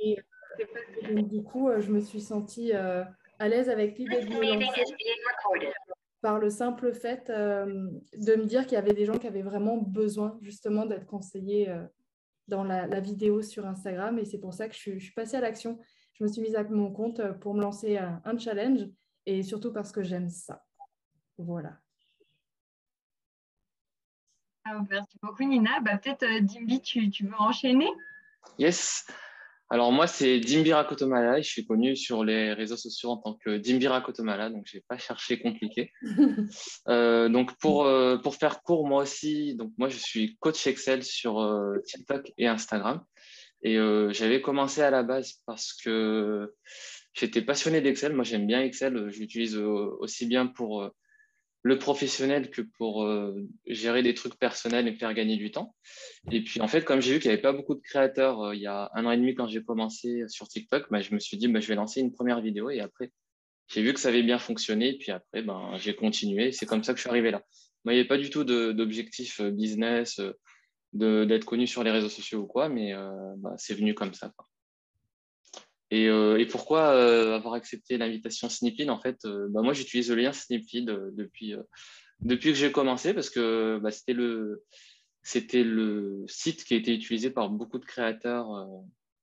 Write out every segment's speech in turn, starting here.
Et, donc, du coup, je me suis sentie à l'aise avec l'idée de me lancer par le simple fait de me dire qu'il y avait des gens qui avaient vraiment besoin justement d'être conseillés dans la vidéo sur Instagram. Et c'est pour ça que je suis passée à l'action. Je me suis mise à mon compte pour me lancer un challenge et surtout parce que j'aime ça. Voilà. Merci beaucoup, Nina. Peut-être, Dimbi, tu veux enchaîner? Yes. Alors moi, c'est Dimbira Kotomala et je suis connu sur les réseaux sociaux en tant que Dimbira Kotomala, donc j'ai pas cherché compliqué. Donc pour faire court, moi aussi, donc moi je suis coach Excel sur TikTok et Instagram et j'avais commencé à la base parce que j'étais passionné d'Excel. Moi j'aime bien Excel, je l'utilise aussi bien pour le professionnel que pour gérer des trucs personnels et me faire gagner du temps. Et puis, en fait, comme j'ai vu qu'il n'y avait pas beaucoup de créateurs il y a 1 an et demi quand j'ai commencé sur TikTok, je me suis dit, je vais lancer une première vidéo. Et après, j'ai vu que ça avait bien fonctionné. Et puis après, j'ai continué. C'est comme ça que je suis arrivé là. Moi, il n'y avait pas du tout d'objectif business, d'être connu sur les réseaux sociaux ou quoi, mais c'est venu comme ça, quoi. Et pourquoi avoir accepté l'invitation Snipid? En fait, moi, j'utilise le lien Snipid depuis que j'ai commencé parce que c'était le site qui a été utilisé par beaucoup de créateurs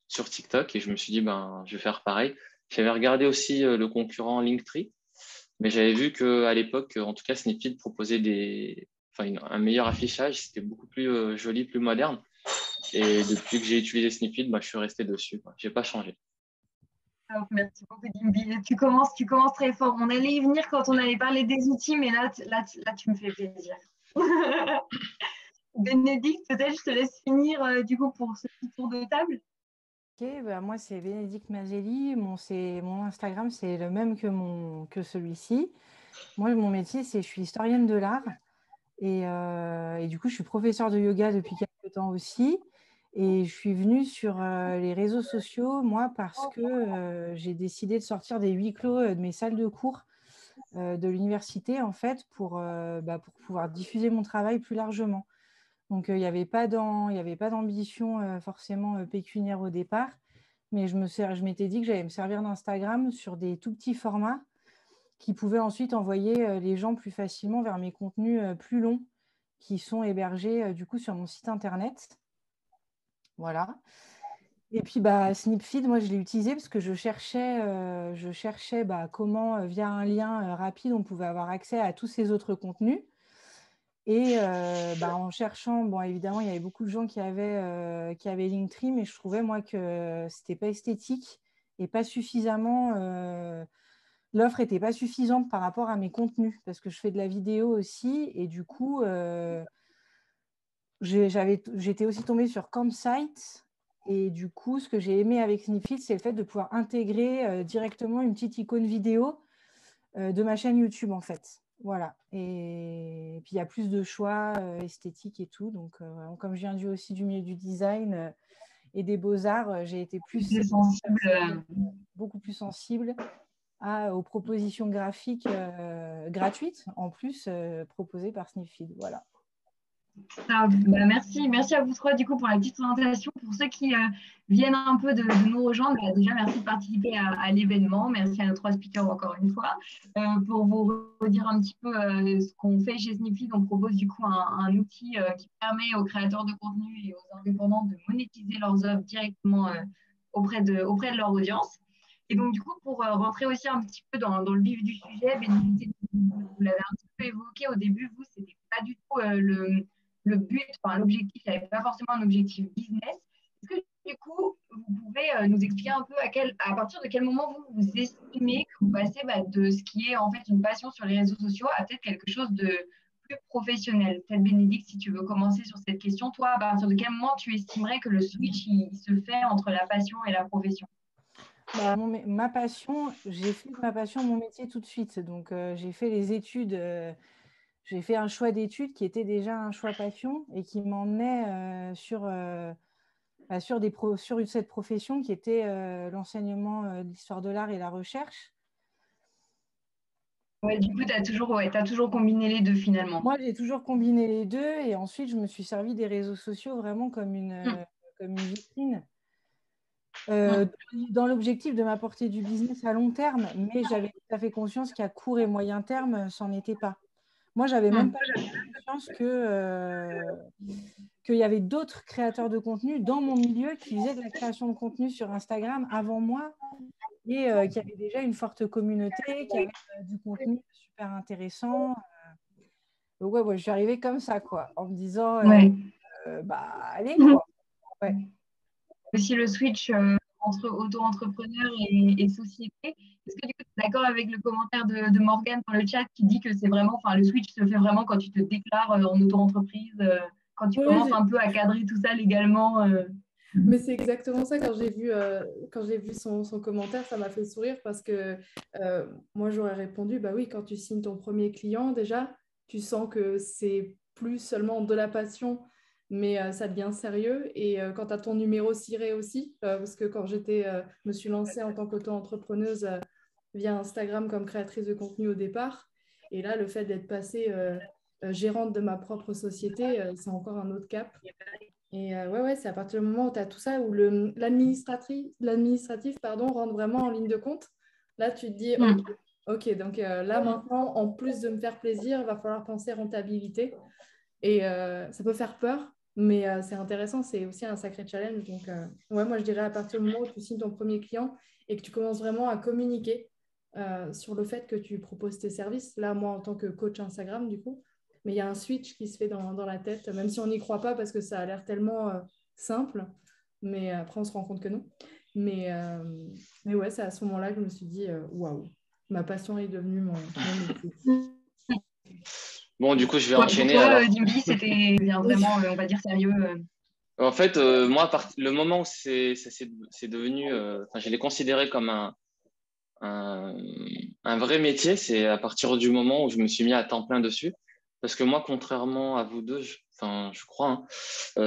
sur TikTok et je me suis dit, je vais faire pareil. J'avais regardé aussi le concurrent Linktree, mais j'avais vu qu'à l'époque, en tout cas, Snipfeed proposait un meilleur affichage. C'était beaucoup plus joli, plus moderne. Et depuis que j'ai utilisé Snipfeed, je suis resté dessus, quoi. J'ai pas changé. Merci beaucoup, Dimbi. Tu commences très fort. On allait y venir quand on allait parler des outils, mais là, tu me fais plaisir. Bénédicte, peut-être je te laisse finir du coup pour ce petit tour de table. Ok, moi c'est Bénédicte Mazelli. Mon Instagram, c'est le même que celui-ci. Moi, mon métier, je suis historienne de l'art. Et du coup, je suis professeure de yoga depuis quelques temps aussi. Et je suis venue sur les réseaux sociaux, moi, parce que j'ai décidé de sortir des huis clos de mes salles de cours de l'université, en fait, pour pouvoir diffuser mon travail plus largement. Donc, il n'y avait pas d'ambition forcément pécuniaire au départ, mais je m'étais dit que j'allais me servir d'Instagram sur des tout petits formats qui pouvaient ensuite envoyer les gens plus facilement vers mes contenus plus longs qui sont hébergés du coup sur mon site internet. Voilà. Et puis Snipfeed, moi je l'ai utilisé parce que je cherchais comment, via un lien rapide, on pouvait avoir accès à tous ces autres contenus. Et en cherchant, bon, évidemment, il y avait beaucoup de gens qui avaient Linktree, mais je trouvais, moi, que c'était pas esthétique et pas suffisamment. L'offre n'était pas suffisante par rapport à mes contenus, parce que je fais de la vidéo aussi, et du coup, j'étais aussi tombée sur Campsite, et du coup, ce que j'ai aimé avec Snipfeed, c'est le fait de pouvoir intégrer directement une petite icône vidéo de ma chaîne YouTube, en fait. Voilà. Et puis, il y a plus de choix esthétiques et tout. Donc, comme je viens aussi du milieu du design et des beaux-arts, j'ai été beaucoup plus sensible aux propositions graphiques gratuites, en plus proposées par Snipfeed. Voilà. Merci à vous trois du coup pour la petite présentation. Pour ceux qui viennent un peu de nous rejoindre, déjà merci de participer à l'événement. Merci à nos trois speakers encore une fois. Pour vous redire un petit peu ce qu'on fait chez Snipfeed, on propose du coup un outil qui permet aux créateurs de contenu et aux indépendants de monétiser leurs œuvres directement auprès de leur audience. Et donc du coup, pour rentrer aussi un petit peu dans le vif du sujet, vous l'avez un petit peu évoqué au début, vous, c'était pas du tout le but, enfin l'objectif n'avait pas forcément un objectif business. Est-ce que du coup, vous pouvez nous expliquer un peu à partir de quel moment vous estimez que vous passez de ce qui est en fait une passion sur les réseaux sociaux à peut-être quelque chose de plus professionnel? Peut-être Bénédicte, si tu veux commencer sur cette question, toi, à partir de quel moment tu estimerais que le switch il se fait entre la passion et la profession? Ma passion, j'ai fait de ma passion mon métier tout de suite. Donc, j'ai fait les études. J'ai fait un choix d'études qui était déjà un choix passion et qui m'emmenait sur cette profession qui était l'enseignement de l'histoire de l'art et la recherche. Ouais, du coup, tu as toujours combiné les deux finalement. Moi, j'ai toujours combiné les deux et ensuite, je me suis servi des réseaux sociaux vraiment comme une vitrine. dans l'objectif de m'apporter du business à long terme, mais j'avais tout à fait conscience qu'à court et moyen terme, ça n'en était pas. Moi, j'avais même pas conscience qu'il y avait d'autres créateurs de contenu dans mon milieu qui faisaient de la création de contenu sur Instagram avant moi et qui avaient déjà une forte communauté, qui avaient du contenu super intéressant. Donc, ouais, je suis arrivée comme ça, quoi, en me disant, allez, quoi. Ouais. Aussi le switch entre auto-entrepreneur et société. Est-ce que tu es d'accord avec le commentaire de Morgane dans le chat qui dit que c'est vraiment, le switch se fait vraiment quand tu te déclares en auto-entreprise, quand tu commences un peu à cadrer tout ça légalement Mais c'est exactement ça. Quand j'ai vu son commentaire, ça m'a fait sourire parce que moi, j'aurais répondu, bah oui, quand tu signes ton premier client, déjà, tu sens que c'est plus seulement de la passion, mais ça devient sérieux. Et quand tu as ton numéro ciré aussi, parce que quand je me suis lancée en tant qu'auto-entrepreneuse via Instagram comme créatrice de contenu au départ, et là, le fait d'être passée gérante de ma propre société, c'est encore un autre cap. Et ouais, c'est à partir du moment où tu as tout ça, où l'administratif rentre vraiment en ligne de compte. Là, tu te dis, OK, donc là, maintenant, en plus de me faire plaisir, il va falloir penser rentabilité. Et ça peut faire peur, mais c'est intéressant, c'est aussi un sacré challenge. Donc, ouais, moi, je dirais à partir du moment où tu signes ton premier client et que tu commences vraiment à communiquer sur le fait que tu proposes tes services. Là, moi, en tant que coach Instagram, du coup, mais il y a un switch qui se fait dans la tête, même si on n'y croit pas parce que ça a l'air tellement simple, mais après, on se rend compte que non. Mais ouais, c'est à ce moment-là que je me suis dit, waouh, ma passion est devenue mon métier. Bon, du coup, je vais enchaîner. Pour toi, Dimby, c'était vraiment, on va dire, sérieux. En fait, moi, le moment où c'est devenu, je l'ai considéré comme un vrai métier, c'est à partir du moment où je me suis mis à temps plein dessus. Parce que moi, contrairement à vous deux, je crois,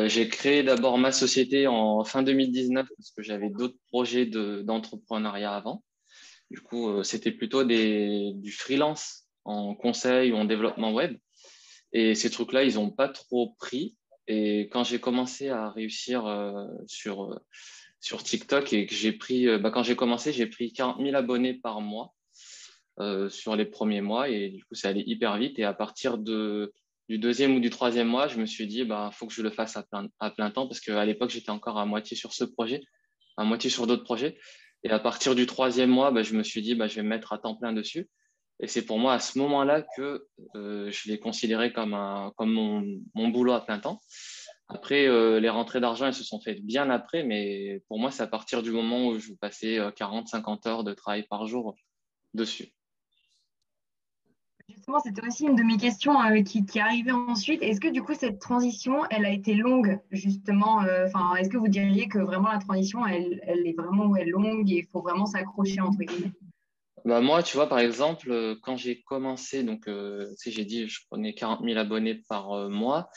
j'ai créé d'abord ma société en fin 2019 parce que j'avais d'autres projets d'entrepreneuriat avant. Du coup, c'était plutôt du freelance en conseil ou en développement web. Et ces trucs-là, ils n'ont pas trop pris. Et quand j'ai commencé à réussir sur TikTok et que quand j'ai commencé, j'ai pris 40 000 abonnés par mois sur les premiers mois. Et du coup, ça allait hyper vite. Et à partir du deuxième ou du troisième mois, je me suis dit, faut que je le fasse à plein temps parce qu'à l'époque, j'étais encore à moitié sur ce projet, à moitié sur d'autres projets. Et à partir du troisième mois, je me suis dit, je vais me mettre à temps plein dessus. Et c'est pour moi à ce moment-là que je l'ai considéré comme mon boulot à plein temps. Après, les rentrées d'argent, elles se sont faites bien après, mais pour moi, c'est à partir du moment où je passais 40-50 heures de travail par jour dessus. Justement, c'était aussi une de mes questions qui arrivait ensuite. Est-ce que du coup, cette transition, elle a été longue, justement est-ce que vous diriez que vraiment la transition, elle est vraiment longue et il faut vraiment s'accrocher, entre guillemets? Moi, tu vois, par exemple, quand j'ai commencé, donc, j'ai dit, je prenais 40 000 abonnés par mois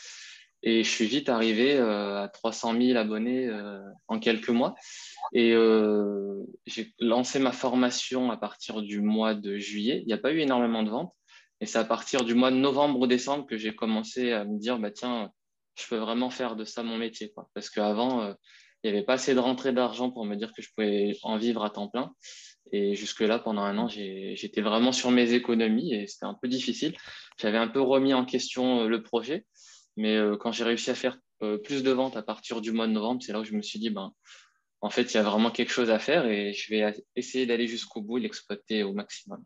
et je suis vite arrivé à 300 000 abonnés en quelques mois. Et j'ai lancé ma formation à partir du mois de juillet. Il n'y a pas eu énormément de ventes. Et c'est à partir du mois de novembre ou décembre que j'ai commencé à me dire, tiens, je peux vraiment faire de ça mon métier, quoi. Parce qu'avant, il n'y avait pas assez de rentrée d'argent pour me dire que je pouvais en vivre à temps plein. Et jusque-là, pendant un an, j'étais vraiment sur mes économies et c'était un peu difficile. J'avais un peu remis en question le projet. Mais quand j'ai réussi à faire plus de ventes à partir du mois de novembre, c'est là où je me suis dit, en fait, il y a vraiment quelque chose à faire et je vais essayer d'aller jusqu'au bout et l'exploiter au maximum.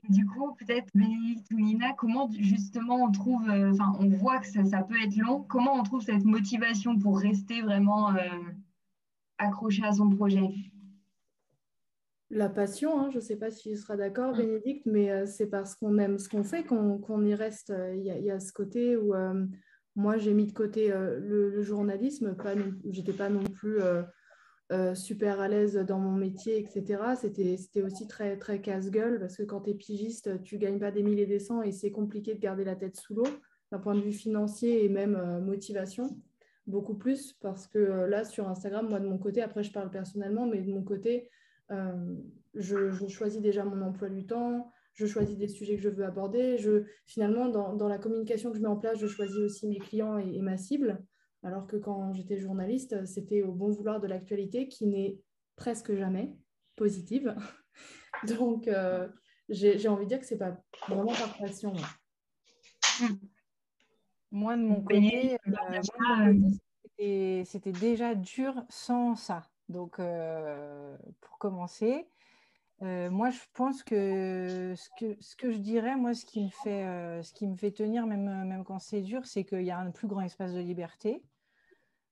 Du coup, peut-être Bénédicte ou Nina, comment justement on trouve, on voit que ça peut être long, comment on trouve cette motivation pour rester vraiment accroché à son projet? La passion, je ne sais pas si tu seras d'accord, Bénédicte, mais c'est parce qu'on aime ce qu'on fait qu'on y reste. Il y a ce côté où moi, j'ai mis de côté le journalisme. Je n'étais pas non plus super à l'aise dans mon métier, etc. C'était aussi très, très casse-gueule parce que quand tu es pigiste, tu ne gagnes pas des milliers et des cents et c'est compliqué de garder la tête sous l'eau d'un point de vue financier et même motivation. Beaucoup plus parce que là, sur Instagram, moi, de mon côté, après, je parle personnellement, mais de mon côté, je choisis déjà mon emploi du temps, je choisis des sujets que je veux aborder. Finalement, dans la communication que je mets en place, je choisis aussi mes clients et ma cible. Alors que quand j'étais journaliste, c'était au bon vouloir de l'actualité qui n'est presque jamais positive. Donc, j'ai envie de dire que c'est pas vraiment par passion. Moi, de mon côté, c'était déjà dur sans ça. Donc, pour commencer, moi, je pense que ce que je dirais, moi, ce qui me fait tenir, même quand c'est dur, c'est qu'il y a un plus grand espace de liberté.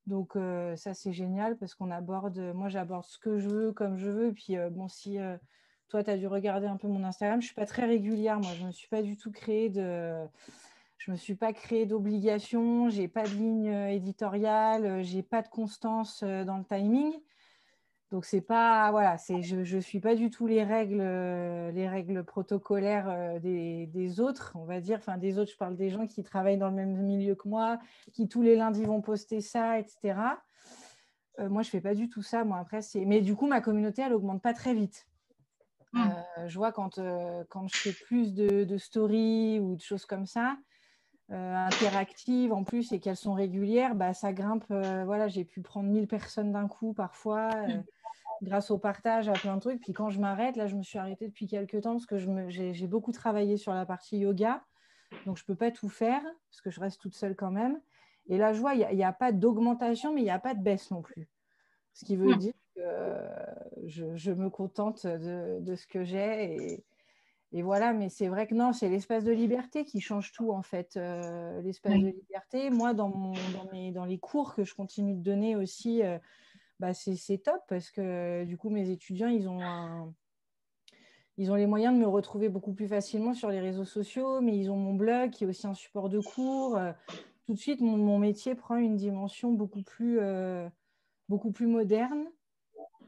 Donc, ça, c'est génial parce moi, j'aborde ce que je veux, comme je veux. Et puis, bon, si toi, tu as dû regarder un peu mon Instagram, je ne suis pas très régulière. Moi, je ne me suis pas du tout je me suis pas créée d'obligation. Je n'ai pas de ligne éditoriale. Je n'ai pas de constance dans le timing. Donc, c'est pas, voilà, je ne suis pas du tout les règles protocolaires des autres, on va dire. Enfin, des autres, je parle des gens qui travaillent dans le même milieu que moi, qui tous les lundis vont poster ça, etc. Moi, je ne fais pas du tout ça. Moi, après, mais du coup, ma communauté, elle augmente pas très vite. Je vois quand je fais plus de stories ou de choses comme ça, interactives en plus et qu'elles sont régulières, bah, ça grimpe. Voilà, j'ai pu prendre 1000 personnes d'un coup parfois. Grâce au partage à plein de trucs. Puis quand je m'arrête, là, je me suis arrêtée depuis quelques temps parce que j'ai beaucoup travaillé sur la partie yoga. Donc, je ne peux pas tout faire parce que je reste toute seule quand même. Et là, je vois, il n'y a pas d'augmentation, mais il n'y a pas de baisse non plus. Ce qui veut dire que je me contente de ce que j'ai. Et voilà, mais c'est vrai que non, c'est l'espace de liberté qui change tout en fait. L'espace de liberté, moi, dans les cours que je continue de donner aussi, bah, c'est top parce que du coup, mes étudiants, ils ont les moyens de me retrouver beaucoup plus facilement sur les réseaux sociaux, mais ils ont mon blog qui est aussi un support de cours. Tout de suite, mon métier prend une dimension beaucoup plus moderne.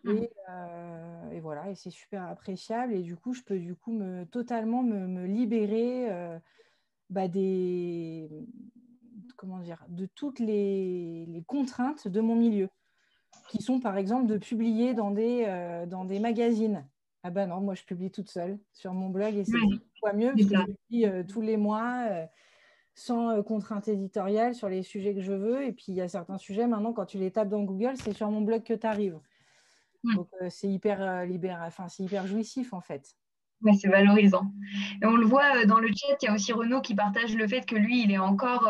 Et voilà, et c'est super appréciable. Et du coup, je peux totalement me libérer bah, comment dire, de toutes les contraintes de mon milieu, qui sont par exemple de publier dans des magazines. Ah ben non, moi je publie toute seule sur mon blog et c'est 10 fois mieux parce que je publie tous les mois sans contrainte éditoriale sur les sujets que je veux. Et puis il y a certains sujets maintenant, quand tu les tapes dans Google, c'est sur mon blog que tu arrives. Donc c'est hyper enfin, c'est hyper jouissif en fait. Ouais, c'est valorisant. Et on le voit dans le chat, il y a aussi Renaud qui partage le fait que lui, il est encore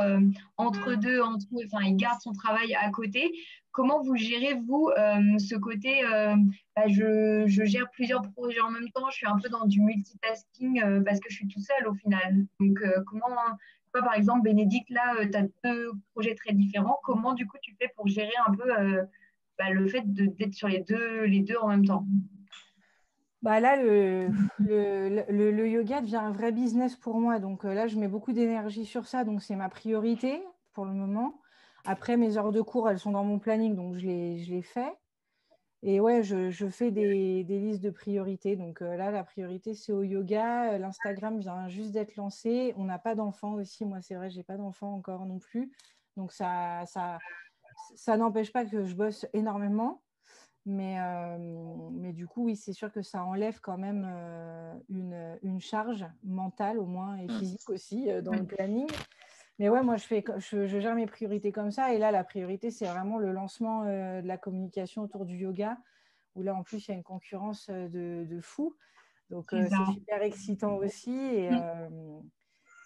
entre deux, enfin, il garde son travail à côté. Comment vous gérez, vous, ce côté, bah, je gère plusieurs projets en même temps, je suis un peu dans du multitasking parce que je suis tout seul au final. Donc, toi, par exemple, Bénédicte, là, tu as deux projets très différents. Comment, du coup, tu fais pour gérer un peu bah, le fait d'être sur les deux en même temps? Bah là, le yoga devient un vrai business pour moi. Donc là, je mets beaucoup d'énergie sur ça. Donc c'est ma priorité pour le moment. Après, mes heures de cours, elles sont dans mon planning. Donc je les fais. Et ouais, je fais des listes de priorités. Donc là, la priorité, c'est au yoga. L'Instagram vient juste d'être lancé. On n'a pas d'enfants aussi. Moi, c'est vrai, je n'ai pas d'enfants encore non plus. Donc ça n'empêche pas que je bosse énormément. Mais du coup, oui, c'est sûr que ça enlève quand même une charge mentale au moins et physique aussi dans le planning. Mais ouais, moi, je gère mes priorités comme ça. Et là, la priorité, c'est vraiment le lancement de la communication autour du yoga, où là, en plus, il y a une concurrence de fou. Donc, c'est super excitant aussi.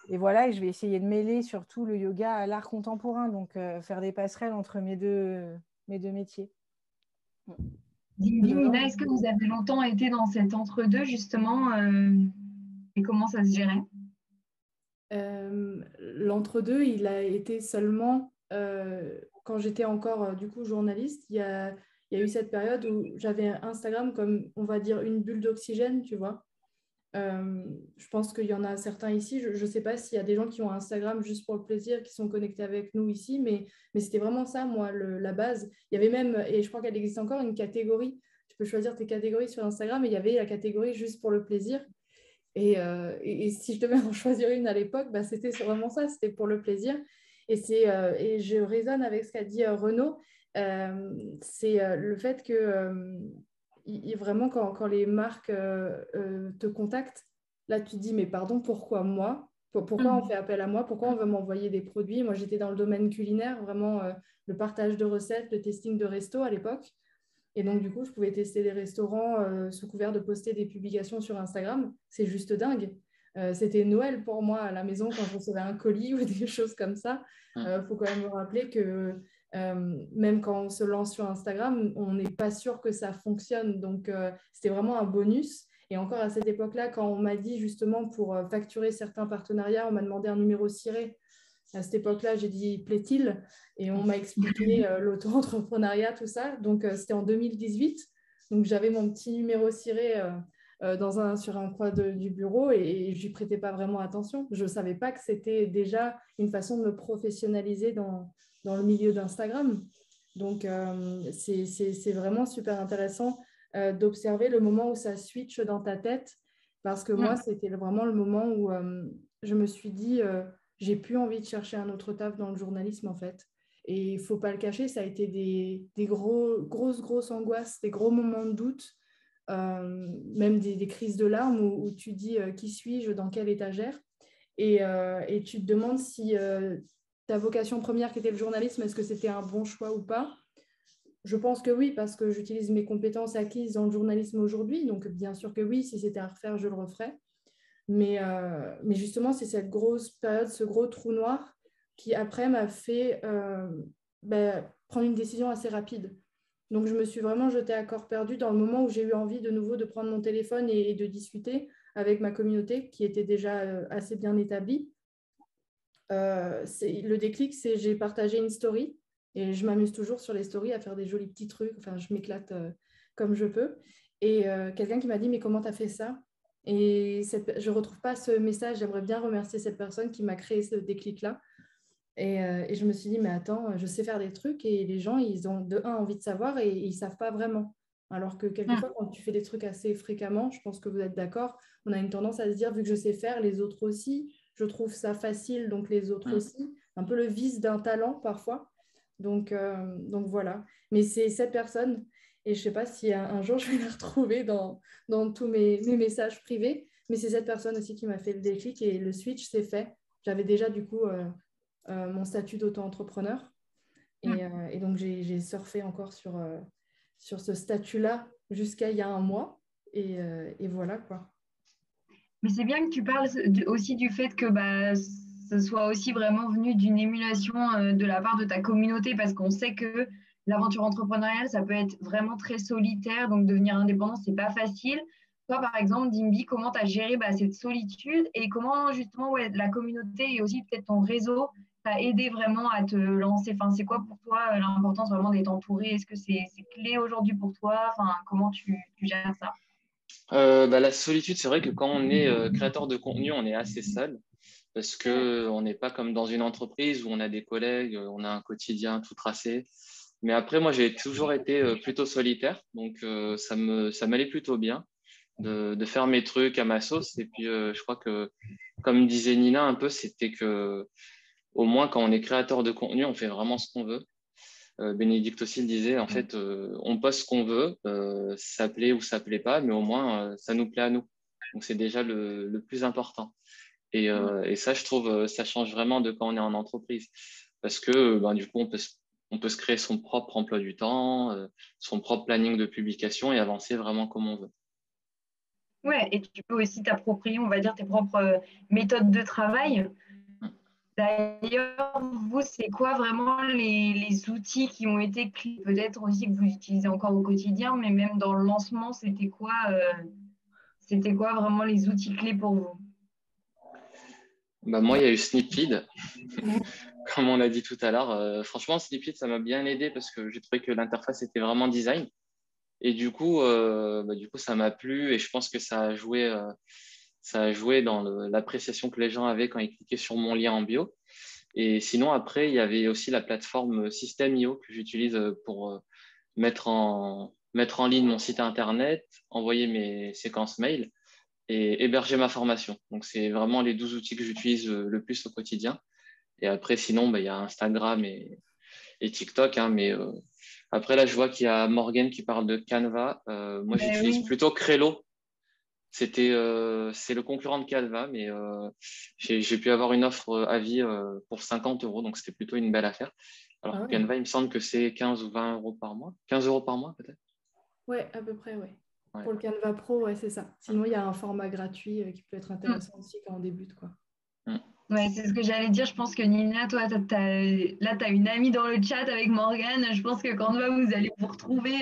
Et voilà, et je vais essayer de mêler surtout le yoga à l'art contemporain, donc faire des passerelles entre mes deux métiers. Nina, est-ce que vous avez longtemps été dans cet entre-deux, justement, et comment ça se gérait? L'entre-deux, il a été seulement quand j'étais encore du coup journaliste. Il y a eu cette période où j'avais Instagram comme, on va dire, une bulle d'oxygène, tu vois. Je pense qu'il y en a certains ici. Je ne sais pas s'il y a des gens qui ont Instagram juste pour le plaisir, qui sont connectés avec nous ici, mais c'était vraiment ça, moi, la base. Il y avait même, et je crois qu'elle existe encore, une catégorie. Tu peux choisir tes catégories sur Instagram, et il y avait la catégorie juste pour le plaisir. Et si je devais en choisir une à l'époque, bah, c'était vraiment ça, c'était pour le plaisir. Et je résonne avec ce qu'a dit Renaud. C'est le fait que vraiment, quand les marques te contactent, là, tu te dis, mais pardon, pourquoi moi? Pourquoi on fait appel à moi? Pourquoi on veut m'envoyer des produits? Moi, j'étais dans le domaine culinaire, vraiment le partage de recettes, le testing de resto à l'époque. Et donc, du coup, je pouvais tester les restaurants sous couvert de poster des publications sur Instagram. C'est juste dingue. C'était Noël pour moi à la maison quand je recevais un colis ou des choses comme ça. Faut quand même me rappeler que même quand on se lance sur Instagram, on n'est pas sûr que ça fonctionne. Donc, c'était vraiment un bonus. Et encore à cette époque-là, quand on m'a dit justement pour facturer certains partenariats, on m'a demandé un numéro ciré. À cette époque-là, j'ai dit plaît-il et on m'a expliqué l'auto-entrepreneuriat, tout ça. Donc, c'était en 2018. Donc, j'avais mon petit numéro ciré sur un coin du bureau et je n'y prêtais pas vraiment attention. Je ne savais pas que c'était déjà une façon de me professionnaliser dans le milieu d'Instagram. Donc, c'est vraiment super intéressant d'observer le moment où ça switch dans ta tête parce que moi, c'était vraiment le moment où je me suis dit j'ai plus envie de chercher un autre taf dans le journalisme en fait. Et il ne faut pas le cacher, ça a été des grosses angoisses, des gros moments de doute, même des crises de larmes où tu dis qui suis-je, dans quelle étagère et tu te demandes si ta vocation première qui était le journalisme, est-ce que c'était un bon choix ou pas? Je pense que oui, parce que j'utilise mes compétences acquises dans le journalisme aujourd'hui. Donc, bien sûr que oui, si c'était à refaire, je le referais. Mais justement, c'est cette grosse période, ce gros trou noir qui, après, m'a fait prendre une décision assez rapide. Donc, je me suis vraiment jetée à corps perdu dans le moment où j'ai eu envie de nouveau de prendre mon téléphone et de discuter avec ma communauté qui était déjà assez bien établie. Le déclic, c'est j'ai partagé une story et je m'amuse toujours sur les stories à faire des jolis petits trucs. Enfin, je m'éclate comme je peux. Et quelqu'un qui m'a dit, mais comment tu as fait ça? Et je ne retrouve pas ce message. J'aimerais bien remercier cette personne qui m'a créé ce déclic-là. Et je me suis dit, mais attends, je sais faire des trucs et les gens, ils ont de un envie de savoir et ils ne savent pas vraiment. Alors que quelquefois, quand tu fais des trucs assez fréquemment, je pense que vous êtes d'accord, on a une tendance à se dire, vu que je sais faire, les autres aussi, je trouve ça facile, donc les autres aussi. Un peu le vice d'un talent parfois. Donc voilà. Mais c'est cette personne, et je ne sais pas si un jour je vais la retrouver dans tous mes messages privés, mais c'est cette personne aussi qui m'a fait le déclic et le switch s'est fait. J'avais déjà du coup mon statut d'auto-entrepreneur. Et donc, j'ai surfé encore sur ce statut-là jusqu'à il y a un mois. Et voilà, quoi. Mais c'est bien que tu parles aussi du fait que ce soit aussi vraiment venu d'une émulation de la part de ta communauté, parce qu'on sait que l'aventure entrepreneuriale, ça peut être vraiment très solitaire, donc devenir indépendant, c'est pas facile. Toi, par exemple, Dimby, comment tu as géré cette solitude et comment justement la communauté et aussi peut-être ton réseau t'a aidé vraiment à te lancer? Enfin, c'est quoi pour toi l'importance vraiment d'être entouré? Est-ce que c'est clé aujourd'hui pour toi? Enfin, comment tu gères ça? La solitude, c'est vrai que quand on est créateur de contenu, on est assez seul parce qu'on n'est pas comme dans une entreprise où on a des collègues, on a un quotidien tout tracé. Mais après, moi, j'ai toujours été plutôt solitaire, donc ça m'allait plutôt bien de faire mes trucs à ma sauce. Et puis, je crois que, comme disait Nina un peu, c'était que au moins quand on est créateur de contenu, on fait vraiment ce qu'on veut. Bénédicte aussi le disait, en fait, on poste ce qu'on veut, ça plaît ou ça plaît pas, mais au moins, ça nous plaît à nous. Donc, c'est déjà le plus important. Et ça, je trouve, ça change vraiment de quand on est en entreprise. Parce que du coup, on peut se créer son propre emploi du temps, son propre planning de publication et avancer vraiment comme on veut. Ouais, et tu peux aussi t'approprier, on va dire, tes propres méthodes de travail. D'ailleurs, vous, c'est quoi vraiment les outils qui ont été clés? Peut-être aussi que vous utilisez encore au quotidien, mais même dans le lancement, c'était quoi vraiment les outils clés pour vous? Moi, il y a eu Snipfeed, comme on l'a dit tout à l'heure. Franchement, Snipfeed, ça m'a bien aidé parce que j'ai trouvé que l'interface était vraiment design. Et du coup, ça m'a plu et je pense que ça a joué dans l'appréciation que les gens avaient quand ils cliquaient sur mon lien en bio. Et sinon, après, il y avait aussi la plateforme System.io que j'utilise pour mettre en ligne mon site internet, envoyer mes séquences mail et héberger ma formation. Donc, c'est vraiment les 12 outils que j'utilise le plus au quotidien. Et après, sinon, il y a Instagram et TikTok. Mais après, là, je vois qu'il y a Morgan qui parle de Canva. Moi, j'utilise plutôt Crello c'est le concurrent de Canva, mais j'ai pu avoir une offre à vie pour 50 euros, donc c'était plutôt une belle affaire. Alors Ah que ouais. Canva, il me semble que c'est 15 ou 20 euros par mois. 15 euros par mois, peut-être. Ouais, à peu près, ouais. Ouais. Pour le Canva Pro, ouais, c'est ça. Sinon, il y a un format gratuit qui peut être intéressant aussi quand on débute, quoi. Mm. Ouais, c'est ce que j'allais dire. Je pense que Nina, toi, là, tu as une amie dans le chat avec Morgane. Je pense que quand vous allez vous retrouver.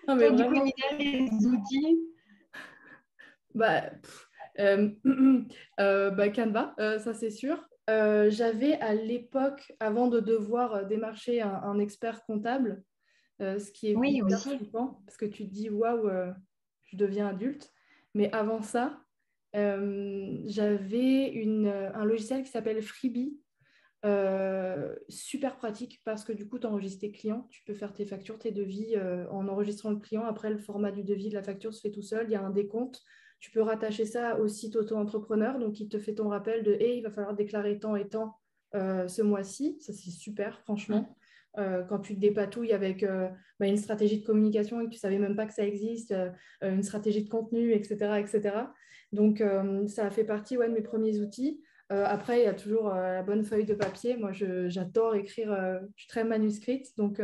Non, mais Toi, du coup, vraiment, Nina, les outils. bah, bah, Canva, ça c'est sûr. J'avais à l'époque, avant de devoir démarcher un expert comptable, ce qui est Oui, hyper aussi. flippant parce que tu te dis waouh, je deviens adulte. Mais avant ça, j'avais un logiciel qui s'appelle Freebie. Super pratique parce que du coup, tu enregistres tes clients, tu peux faire tes factures, tes devis en enregistrant le client. Après, le format du devis, de la facture se fait tout seul. Il y a un décompte. Tu peux rattacher ça au site auto-entrepreneur. Donc, il te fait ton rappel de hey, il va falloir déclarer tant et tant ce mois-ci. Ça, c'est super, franchement. Quand tu te dépatouilles avec une stratégie de communication et que tu ne savais même pas que ça existe, une stratégie de contenu, etc. etc. Donc, ça a fait partie de mes premiers outils. Après, il y a toujours la bonne feuille de papier. Moi, j'adore écrire. Je suis très manuscrite, donc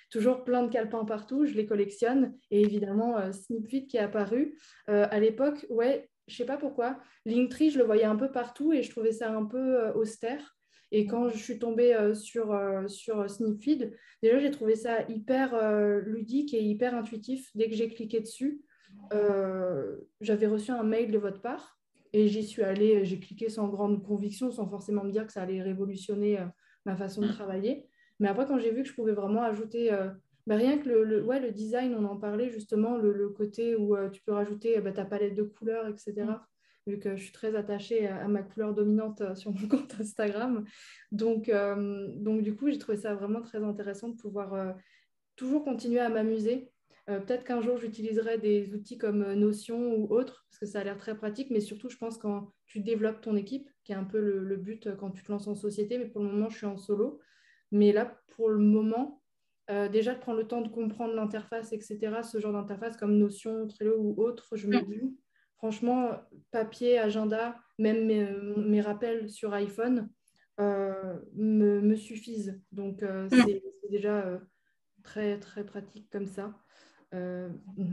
toujours plein de calepins partout. Je les collectionne. Et évidemment, Snipfeed qui est apparu. À l'époque, ouais, je sais pas pourquoi. Linktree, je le voyais un peu partout et je trouvais ça un peu austère. Et quand je suis tombée sur Snipfeed, déjà, j'ai trouvé ça hyper ludique et hyper intuitif. Dès que j'ai cliqué dessus, j'avais reçu un mail de votre part. Et j'y suis allée, j'ai cliqué sans grande conviction, sans forcément me dire que ça allait révolutionner ma façon de travailler. Mais après, quand j'ai vu que je pouvais vraiment ajouter, rien que le design, on en parlait justement, le côté où tu peux rajouter ta palette de couleurs, etc. Vu que je suis très attachée à ma couleur dominante sur mon compte Instagram. Donc du coup, j'ai trouvé ça vraiment très intéressant de pouvoir toujours continuer à m'amuser. Peut-être qu'un jour, j'utiliserai des outils comme Notion ou autres, parce que ça a l'air très pratique, mais surtout, je pense quand tu développes ton équipe, qui est un peu le but quand tu te lances en société, mais pour le moment, je suis en solo. Mais là, pour le moment, déjà de prendre le temps de comprendre l'interface, etc., ce genre d'interface comme Notion, Trello ou autre, je me dis, franchement, papier, agenda, même mes rappels sur iPhone me suffisent. Donc, c'est déjà très, très pratique comme ça.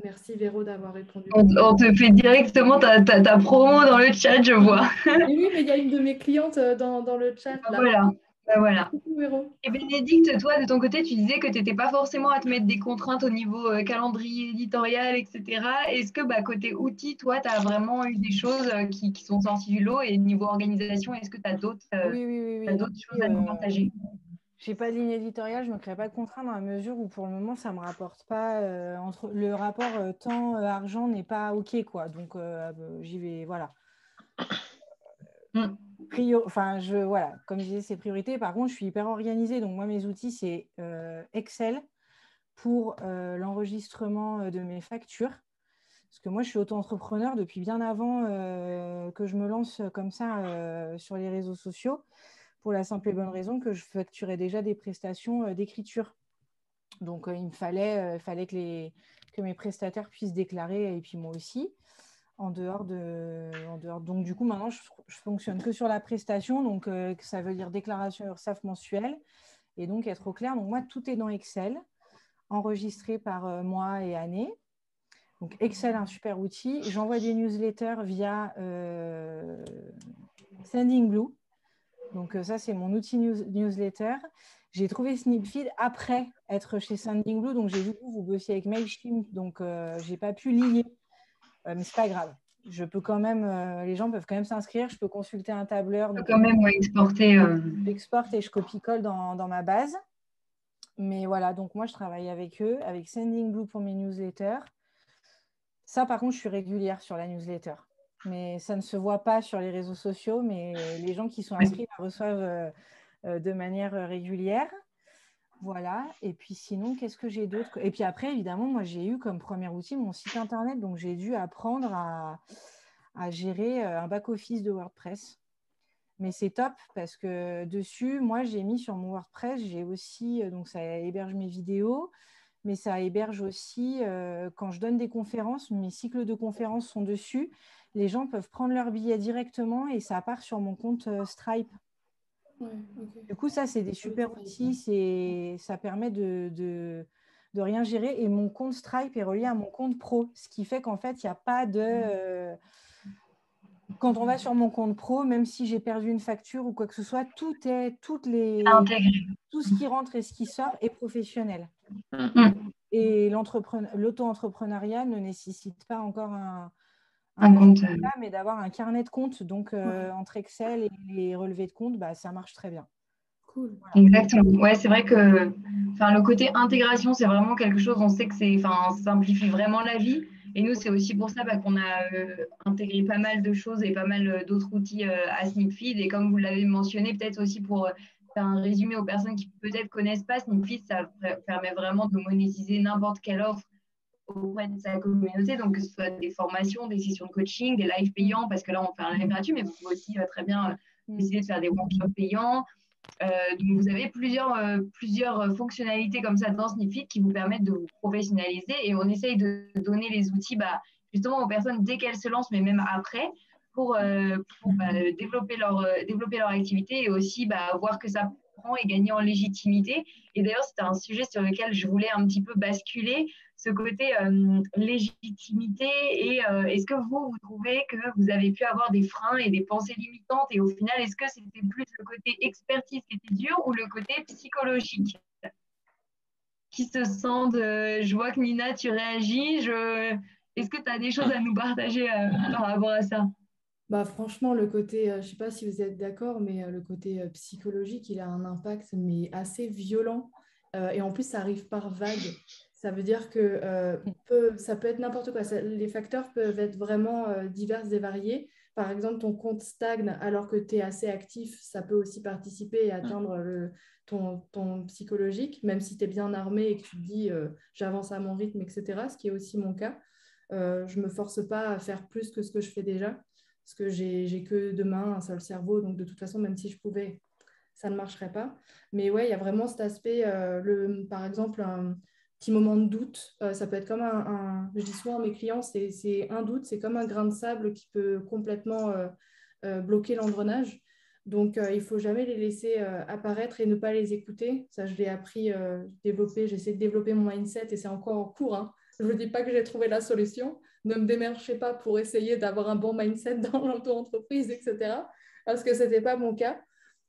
Merci Véro d'avoir répondu présent. On te fait directement ta promo dans le chat, je vois. Et oui, mais il y a une de mes clientes dans le chat Ah, là. voilà. Ah, voilà. Coucou Véro. Et Bénédicte, toi, de ton côté, tu disais que tu n'étais pas forcément à te mettre des contraintes au niveau calendrier éditorial, etc. Est-ce que côté outils, toi, tu as vraiment eu des choses qui sont sorties du lot et niveau organisation, est-ce que tu as Oui, oui, oui, oui. d'autres choses à nous partager? Je n'ai pas de ligne éditoriale, je ne me crée pas de contraintes dans la mesure où pour le moment, ça ne me rapporte pas. Entre le rapport temps-argent n'est pas OK, quoi. Donc, j'y vais, voilà. Enfin, voilà, comme je disais, c'est priorité. Par contre, je suis hyper organisée. Donc, moi, mes outils, c'est Excel pour l'enregistrement de mes factures. Parce que moi, je suis auto-entrepreneur depuis bien avant que je me lance comme ça sur les réseaux sociaux, pour la simple et bonne raison que je facturais déjà des prestations d'écriture. Donc, il me fallait que mes prestataires puissent déclarer, et puis moi aussi, en dehors. Donc, du coup, maintenant, je fonctionne que sur la prestation. Donc, ça veut dire déclaration URSSAF mensuelle. Et donc, être au clair. Donc, moi, tout est dans Excel, enregistré par mois et année. Donc, Excel, un super outil. J'envoie des newsletters via Sendinblue. Donc, ça, c'est mon outil newsletter. J'ai trouvé Snipfeed après être chez Sendinblue. Donc, j'ai vu que vous bossiez avec Mailchimp. Donc, je n'ai pas pu lier. Mais ce n'est pas grave. Je peux quand même, les gens peuvent quand même s'inscrire. Je peux consulter un tableur. On peut Donc, quand même exporter. j'exporte et je copie-colle dans ma base. Mais voilà, donc moi, je travaille avec eux, avec Sendinblue pour mes newsletters. Ça, par contre, je suis régulière sur la newsletter. Mais ça ne se voit pas sur les réseaux sociaux, mais les gens qui sont inscrits la reçoivent de manière régulière. Voilà. Et puis sinon, qu'est-ce que j'ai d'autre? Et puis après, évidemment, moi, j'ai eu comme premier outil mon site internet. Donc, j'ai dû apprendre à gérer un back-office de WordPress. Mais c'est top parce que dessus, moi, j'ai mis sur mon WordPress, j'ai aussi, donc ça héberge mes vidéos. mais ça héberge aussi, quand je donne des conférences, mes cycles de conférences sont dessus. Les gens peuvent prendre leur billet directement et ça part sur mon compte Stripe. Ouais, ok. Du coup, ça, c'est des super outils. Ça permet de rien gérer. Et mon compte Stripe est relié à mon compte pro, ce qui fait qu'en fait, il n'y a pas de... Quand on va sur mon compte pro, même si j'ai perdu une facture ou quoi que ce soit, tout ce qui rentre et ce qui sort est professionnel. Et l'auto-entrepreneuriat ne nécessite pas encore un compte, mais d'avoir un carnet de compte. Donc, entre Excel et les relevés de compte, ça marche très bien. Cool. Voilà. Exactement. Ouais, c'est vrai que le côté intégration, c'est vraiment quelque chose, on sait que ça simplifie vraiment la vie. Et nous, c'est aussi pour ça qu'on a intégré pas mal de choses et pas mal d'autres outils à Snipfeed. Et comme vous l'avez mentionné, peut-être aussi pour faire un résumé aux personnes qui peut-être connaissent pas, Snipfeed, ça permet vraiment de monétiser n'importe quelle offre auprès de sa communauté, donc que ce soit des formations, des sessions de coaching, des lives payants, parce que là, on fait un live gratuit, mais vous pouvez aussi très bien décider de faire des workshops payants. Donc, vous avez plusieurs fonctionnalités comme ça dans Snipfeed qui vous permettent de vous professionnaliser et on essaye de donner les outils justement aux personnes dès qu'elles se lancent, mais même après, pour développer leur activité et aussi voir que ça prend et gagner en légitimité. Et d'ailleurs, c'était un sujet sur lequel je voulais un petit peu basculer, ce côté légitimité et est-ce que vous trouvez que vous avez pu avoir des freins et des pensées limitantes et au final, est-ce que c'était plus le côté expertise qui était dur ou le côté psychologique? Qui se sent je vois que Nina, tu réagis. Est-ce que tu as des choses à nous partager par rapport à ça? Franchement, le côté, je ne sais pas si vous êtes d'accord, mais le côté psychologique, il a un impact mais assez violent. Et en plus, ça arrive par vague. Ça veut dire que ça peut être n'importe quoi. Les facteurs peuvent être vraiment divers et variés. Par exemple, ton compte stagne alors que tu es assez actif, ça peut aussi participer et atteindre ton psychologique, même si tu es bien armé et que tu te dis j'avance à mon rythme, etc. Ce qui est aussi mon cas. Je ne me force pas à faire plus que ce que je fais déjà parce que j'ai que deux mains, un seul cerveau, donc de toute façon, même si je pouvais, ça ne marcherait pas. Mais ouais, il y a vraiment cet aspect, par exemple, un petit moment de doute, ça peut être comme je dis souvent à mes clients, c'est un doute, c'est comme un grain de sable qui peut complètement bloquer l'engrenage. Donc, il ne faut jamais les laisser apparaître et ne pas les écouter. Ça, je l'ai appris, j'essaie de développer mon mindset et c'est encore en cours, hein. Je ne dis pas que j'ai trouvé la solution. Ne me démarchez pas pour essayer d'avoir un bon mindset dans l'auto-entreprise, etc. Parce que ce n'était pas mon cas.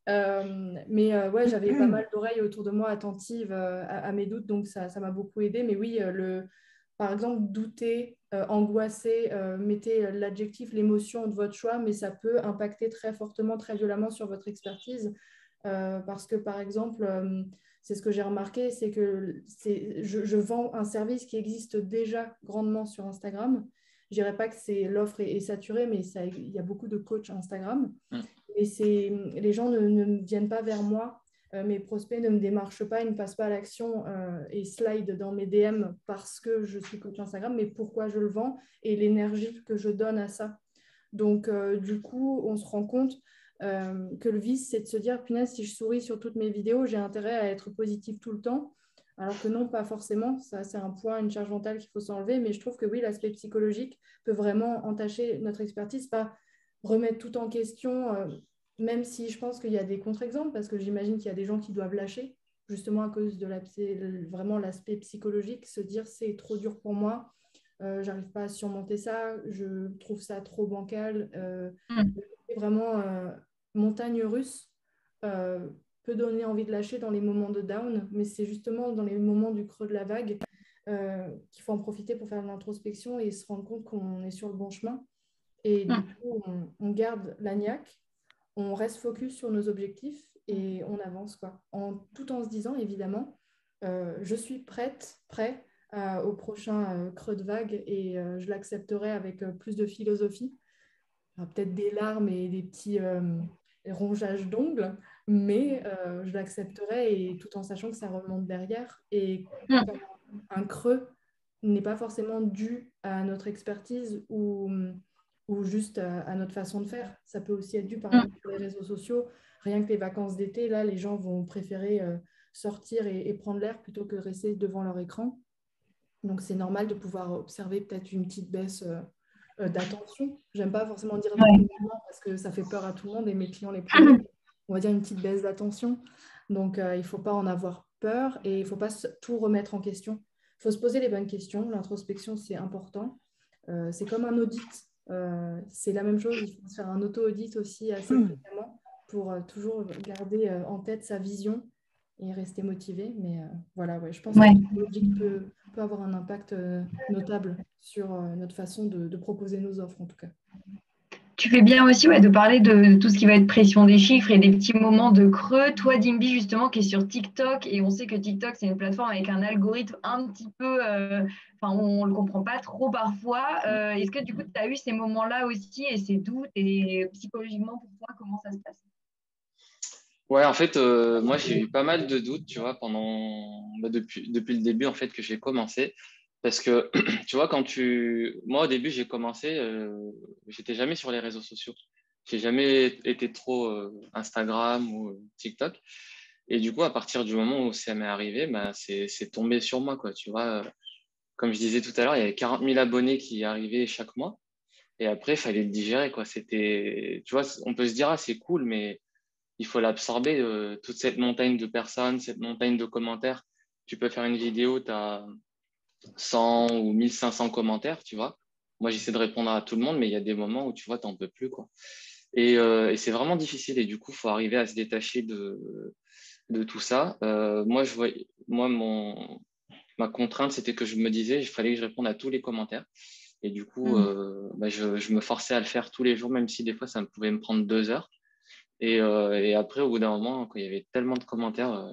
Ouais, j'avais pas mal d'oreilles autour de moi attentives à mes doutes, donc ça m'a beaucoup aidé. Mais oui, par exemple, douter, angoisser, mettez l'adjectif, l'émotion de votre choix, mais ça peut impacter très fortement, très violemment sur votre expertise. Parce que, par exemple, c'est ce que j'ai remarqué, c'est que je vends un service qui existe déjà grandement sur Instagram. Je dirais pas que l'offre est saturée, mais il y a beaucoup de coachs Instagram. Et les gens ne viennent pas vers moi. Mes prospects ne me démarchent pas, ils ne passent pas à l'action et slide dans mes DM parce que je suis coach Instagram, mais pourquoi je le vends et l'énergie que je donne à ça. Donc, du coup, on se rend compte que le vice, c'est de se dire, punaise, si je souris sur toutes mes vidéos, j'ai intérêt à être positive tout le temps. Alors que non, pas forcément. Ça, c'est un point, une charge mentale qu'il faut s'enlever. Mais je trouve que oui, l'aspect psychologique peut vraiment entacher notre expertise, pas remettre tout en question, même si je pense qu'il y a des contre-exemples, parce que j'imagine qu'il y a des gens qui doivent lâcher, justement à cause de vraiment l'aspect psychologique, se dire c'est trop dur pour moi, j'arrive pas à surmonter ça, je trouve ça trop bancal. Vraiment, montagne russe peut donner envie de lâcher dans les moments de down, mais c'est justement dans les moments du creux de la vague qu'il faut en profiter pour faire de l'introspection et se rendre compte qu'on est sur le bon chemin. Et du coup, on garde la niaque, on reste focus sur nos objectifs et on avance, quoi. Tout en se disant, évidemment, je suis prêt au prochain creux de vague et je l'accepterai avec plus de philosophie. Peut-être des larmes et des petits rongeages d'ongles, mais je l'accepterai et tout en sachant que ça remonte derrière. Et un creux n'est pas forcément dû à notre expertise ou juste à notre façon de faire. Ça peut aussi être dû, par exemple, sur les réseaux sociaux. Rien que les vacances d'été, là, les gens vont préférer sortir et prendre l'air plutôt que rester devant leur écran. Donc, c'est normal de pouvoir observer peut-être une petite baisse d'attention. J'aime pas forcément dire parce que ça fait peur à tout le monde et mes clients les premiers. On va dire une petite baisse d'attention. Donc, il ne faut pas en avoir peur et il ne faut pas tout remettre en question. Il faut se poser les bonnes questions. L'introspection, c'est important. C'est comme un audit. C'est la même chose. Il faut se faire un auto-audit aussi assez fréquemment pour toujours garder en tête sa vision et rester motivé. Mais voilà, ouais, je pense que la technologie peut avoir un impact notable sur notre façon de proposer nos offres, en tout cas. Tu fais bien aussi de parler de tout ce qui va être pression des chiffres et des petits moments de creux. Toi, Dimby, justement, qui est sur TikTok, et on sait que TikTok, c'est une plateforme avec un algorithme un petit peu, on ne le comprend pas trop parfois. Est-ce que du coup, tu as eu ces moments-là aussi et ces doutes et psychologiquement pour toi, comment ça se passe? Ouais, en fait, moi, j'ai eu pas mal de doutes, tu vois, depuis le début, en fait, que j'ai commencé. Parce que, tu vois, moi, au début, j'ai commencé, j'étais jamais sur les réseaux sociaux. J'ai jamais été trop Instagram ou TikTok. Et du coup, à partir du moment où ça m'est arrivé, bah, c'est tombé sur moi, quoi. Tu vois, comme je disais tout à l'heure, il y avait 40 000 abonnés qui arrivaient chaque mois. Et après, il fallait le digérer, quoi. Tu vois, on peut se dire, ah, c'est cool, mais il faut l'absorber, toute cette montagne de personnes, cette montagne de commentaires. Tu peux faire une vidéo, tu as 100 ou 1500 commentaires, tu vois. Moi, j'essaie de répondre à tout le monde, mais il y a des moments où tu vois, tu n'en peux plus, quoi. Et c'est vraiment difficile. Et du coup, il faut arriver à se détacher de tout ça. Ma contrainte, c'était que je me disais, il fallait que je réponde à tous les commentaires. Et du coup, je me forçais à le faire tous les jours, même si des fois, ça pouvait me prendre 2 heures. Et après, au bout d'un moment, quand il y avait tellement de commentaires,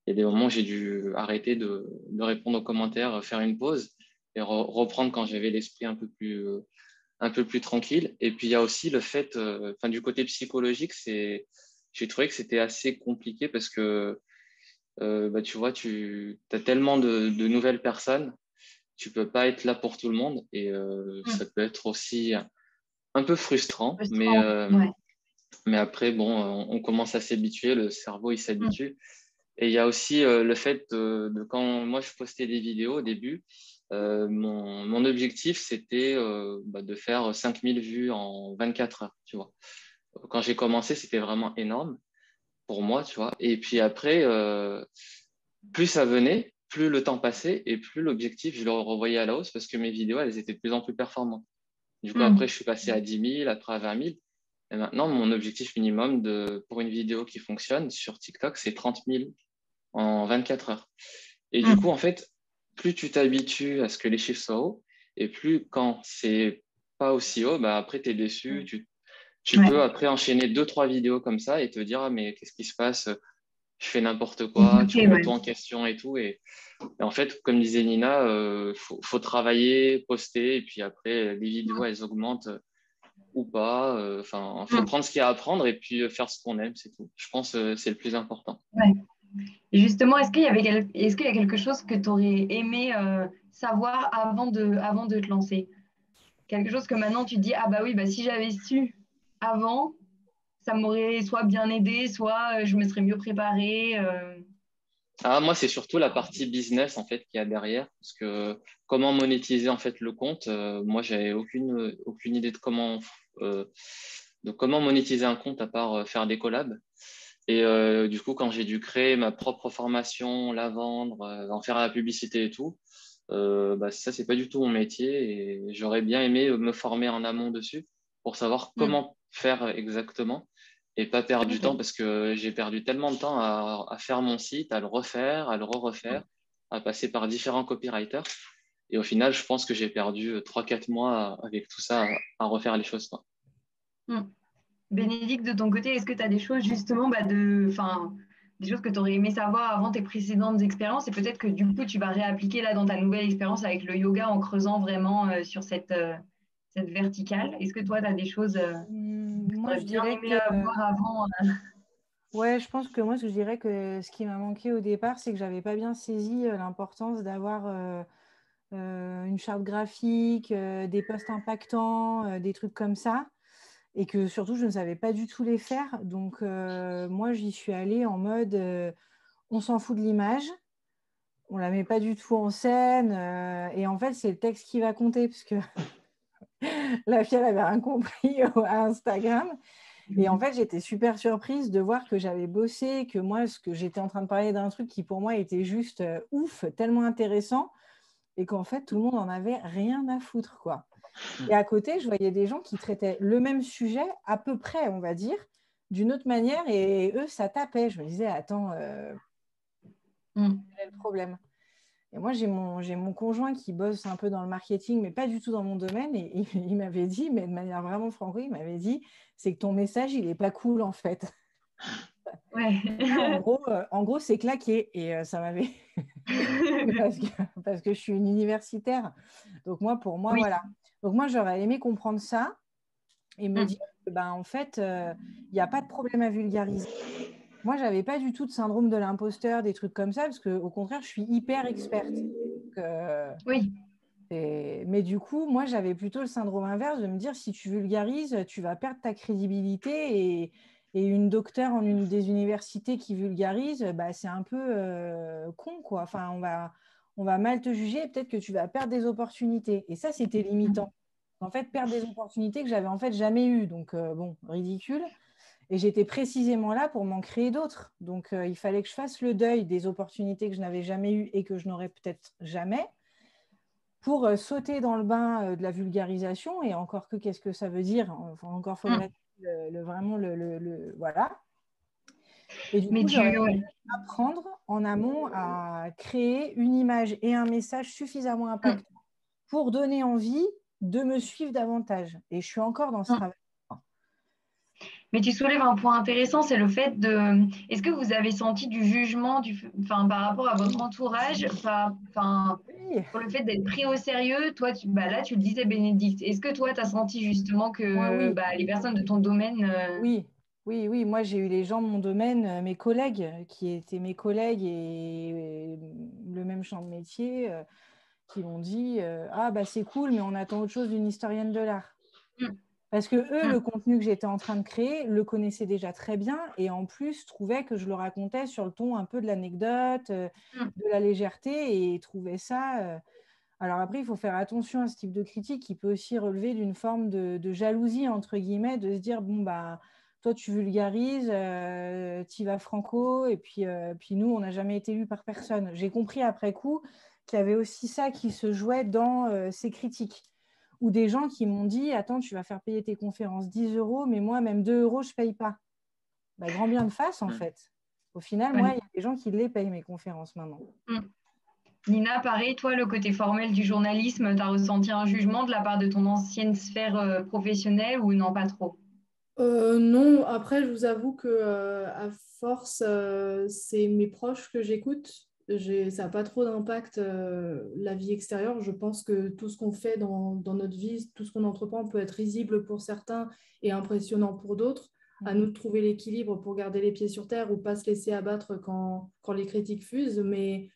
il y a des moments où j'ai dû arrêter de répondre aux commentaires, faire une pause et reprendre quand j'avais l'esprit un peu plus tranquille. Et puis, il y a aussi le fait, du côté psychologique, j'ai trouvé que c'était assez compliqué parce que, tu vois, tu as tellement de nouvelles personnes, tu peux pas être là pour tout le monde et ça peut être aussi un peu frustrant, mais après, bon, on commence à s'habituer, le cerveau, il s'habitue. Et il y a aussi le fait quand moi, je postais des vidéos au début, mon objectif, c'était de faire 5000 vues en 24 heures, tu vois. Quand j'ai commencé, c'était vraiment énorme pour moi, tu vois. Et puis après, plus ça venait, plus le temps passait et plus l'objectif, je le revoyais à la hausse parce que mes vidéos, elles étaient de plus en plus performantes. Du coup, après, je suis passé à 10 000, après à 20 000. Et maintenant, mon objectif minimum pour une vidéo qui fonctionne sur TikTok, c'est 30 000 en 24 heures. Et du coup, en fait, plus tu t'habitues à ce que les chiffres soient hauts, et plus quand c'est pas aussi haut, bah, après, tu es déçu. Tu peux après enchaîner 2-3 vidéos comme ça et te dire, ah, mais qu'est-ce qui se passe? Je fais n'importe quoi, tu remets tout en question et tout. Et en fait, comme disait Nina, faut travailler, poster, et puis après, les vidéos, elles augmentent ou pas. Enfin, faut prendre ce qu'il y a à apprendre et puis faire ce qu'on aime, c'est tout. Je pense que c'est le plus important. Ouais. Et justement, est-ce qu'il y a quelque chose que tu aurais aimé savoir avant de te lancer? Quelque chose que maintenant tu te dis, ah bah oui, bah si j'avais su avant, ça m'aurait soit bien aidé, soit je me serais mieux préparée. Ah, moi, c'est surtout la partie business en fait qu'il y a derrière, parce que comment monétiser en fait le compte, moi, j'avais aucune idée de comment monétiser un compte à part faire des collabs. Et du coup, quand j'ai dû créer ma propre formation, la vendre, en faire la publicité et tout, ça, c'est pas du tout mon métier et j'aurais bien aimé me former en amont dessus pour savoir comment faire exactement et pas perdre du temps parce que j'ai perdu tellement de temps à faire mon site, à le refaire, à le refaire, à passer par différents copywriters. Et au final, je pense que j'ai perdu 3-4 mois avec tout ça à refaire les choses, quoi. Bénédicte, de ton côté, est-ce que tu as des choses justement, des choses que tu aurais aimé savoir avant tes précédentes expériences et peut-être que du coup, tu vas réappliquer là dans ta nouvelle expérience avec le yoga en creusant vraiment sur cette verticale? Est-ce que toi, tu as des choses que tu aurais bien aimé avoir avant? Ouais, je pense que moi, je dirais que ce qui m'a manqué au départ, c'est que j'avais pas bien saisi l'importance d'avoir une charte graphique, des posts impactants, des trucs comme ça. Et que surtout, je ne savais pas du tout les faire. Donc, moi, j'y suis allée en mode on s'en fout de l'image. on la met pas du tout en scène. Et en fait, c'est le texte qui va compter, parce que la fille, elle avait rien compris à Instagram. Et en fait, j'étais super surprise de voir que j'avais bossé, que moi, ce que j'étais en train de parler d'un truc qui pour moi était juste ouf, tellement intéressant, et qu'en fait, tout le monde en avait rien à foutre, quoi. Et à côté, je voyais des gens qui traitaient le même sujet, à peu près, on va dire, d'une autre manière, et eux, ça tapait. Je me disais, attends, quel est le problème? Et moi, j'ai mon conjoint qui bosse un peu dans le marketing, mais pas du tout dans mon domaine. Et il m'avait dit, mais de manière vraiment franco, il m'avait dit, c'est que ton message, il n'est pas cool, en fait. Ouais. En gros, c'est claqué. Et ça m'avait... parce que je suis une universitaire. Donc moi, pour moi, Oui. voilà. Donc moi, j'aurais aimé comprendre ça et me dire que, ben, en fait, il n'y a pas de problème à vulgariser. Moi, je n'avais pas du tout de syndrome de l'imposteur, des trucs comme ça, parce qu'au contraire, je suis hyper experte. Oui. Mais du coup, moi, j'avais plutôt le syndrome inverse de me dire, si tu vulgarises, tu vas perdre ta crédibilité. Et une docteure en une des universités qui vulgarise, bah, c'est un peu con, quoi. Enfin, on va mal te juger et peut-être que tu vas perdre des opportunités. Et ça, c'était limitant. En fait, perdre des opportunités que j'avais en fait jamais eues. Donc, bon, ridicule. Et j'étais précisément là pour m'en créer d'autres. Donc, il fallait que je fasse le deuil des opportunités que je n'avais jamais eues et que je n'aurais peut-être jamais, pour sauter dans le bain de la vulgarisation. Et encore que, qu'est-ce que ça veut dire? Enfin, encore faudrait-il vraiment voilà. Et du coup, j'aurais ouais. apprendre en amont à créer une image et un message suffisamment impactant pour donner envie de me suivre davantage. Et je suis encore dans ce travail. Mais tu soulèves un point intéressant, c'est le fait de... Est-ce que vous avez senti du jugement enfin, par rapport à votre entourage, enfin, Oui. pour le fait d'être pris au sérieux? Toi, bah là, tu le disais, Bénédicte. Est-ce que toi, tu as senti justement que Oui. bah, les personnes de ton domaine... Oui. Moi, j'ai eu les gens de mon domaine, mes collègues, qui étaient mes collègues et le même champ de métier, qui m'ont dit ah, bah, c'est cool, mais on attend autre chose d'une historienne de l'art. Parce que eux, le contenu que j'étais en train de créer, le connaissaient déjà très bien et en plus trouvaient que je le racontais sur le ton un peu de l'anecdote, de la légèreté et trouvaient ça. Alors après, il faut faire attention à ce type de critique qui peut aussi relever d'une forme de jalousie, entre guillemets, de se dire, bon, bah, toi, tu vulgarises, tu y vas franco, et puis nous, on n'a jamais été lus par personne. J'ai compris après coup qu'il y avait aussi ça qui se jouait dans ces critiques. Ou des gens qui m'ont dit, attends, tu vas faire payer tes conférences 10 euros, mais moi, même 2 euros, je ne paye pas. Bah, grand bien de face, en fait. Au final, moi, il y a des gens qui les payent, mes conférences, maintenant. Nina, pareil, toi, le côté formel du journalisme, tu as ressenti un jugement de la part de ton ancienne sphère professionnelle ou non, pas trop? Non, après, je vous avoue que à force, c'est mes proches que j'écoute. Ça n'a pas trop d'impact la vie extérieure. Je pense que tout ce qu'on fait dans notre vie, tout ce qu'on entreprend peut être risible pour certains et impressionnant pour d'autres. À nous de trouver l'équilibre pour garder les pieds sur terre ou pas se laisser abattre quand les critiques fusent. Mais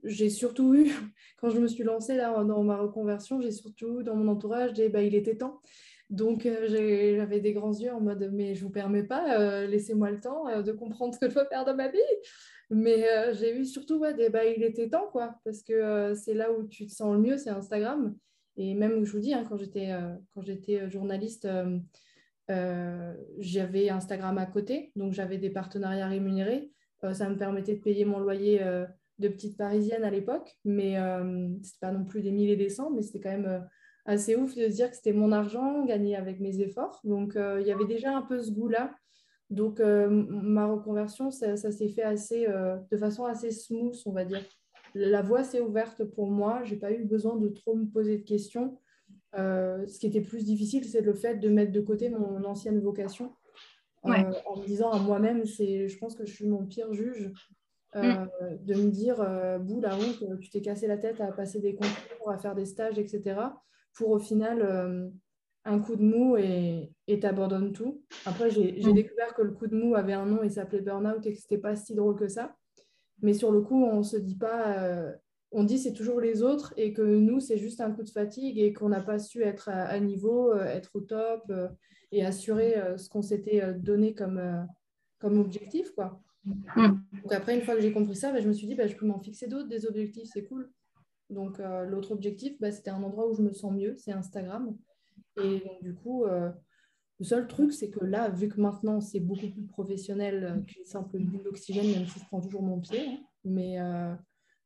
j'ai surtout eu, quand je me suis lancée là, dans ma reconversion, j'ai surtout eu dans mon entourage des il était temps. Donc, j'avais des grands yeux en mode, mais je ne vous permets pas, laissez-moi le temps de comprendre ce que je veux faire dans ma vie. Mais j'ai eu surtout des il était temps, quoi, parce que c'est là où tu te sens le mieux, c'est Instagram. Et même, je vous dis, hein, quand j'étais journaliste, j'avais Instagram à côté, donc j'avais des partenariats rémunérés. Ça me permettait de payer mon loyer de petite parisienne à l'époque, mais c'était pas non plus des milliers et des cents, mais c'était quand même assez ouf de se dire que c'était mon argent gagné avec mes efforts. Donc il y avait déjà un peu ce goût-là. Donc ma reconversion, ça s'est fait de façon assez smooth, on va dire. La voie s'est ouverte pour moi. J'ai pas eu besoin de trop me poser de questions. Ce qui était plus difficile, c'est le fait de mettre de côté mon ancienne vocation en me disant à moi-même, je pense que je suis mon pire juge, de me dire, bouh, la honte, tu t'es cassé la tête à passer des concours, à faire des stages, etc. Pour au final, un coup de mou et t'abandonnes tout. Après, j'ai découvert que le coup de mou avait un nom, il s'appelait burn-out et que c'était pas si drôle que ça. Mais sur le coup, on se dit pas, on dit c'est toujours les autres et que nous, c'est juste un coup de fatigue et qu'on n'a pas su être à niveau, être au top et assurer ce qu'on s'était donné comme objectif, quoi. Donc après, une fois que j'ai compris ça, je me suis dit, je peux m'en fixer d'autres, des objectifs, c'est cool. Donc l'autre objectif, c'était un endroit où je me sens mieux, c'est Instagram. Et donc, du coup, le seul truc, c'est que là, vu que maintenant c'est beaucoup plus professionnel qu'une simple bulle d'oxygène, même si je prends toujours mon pied, hein,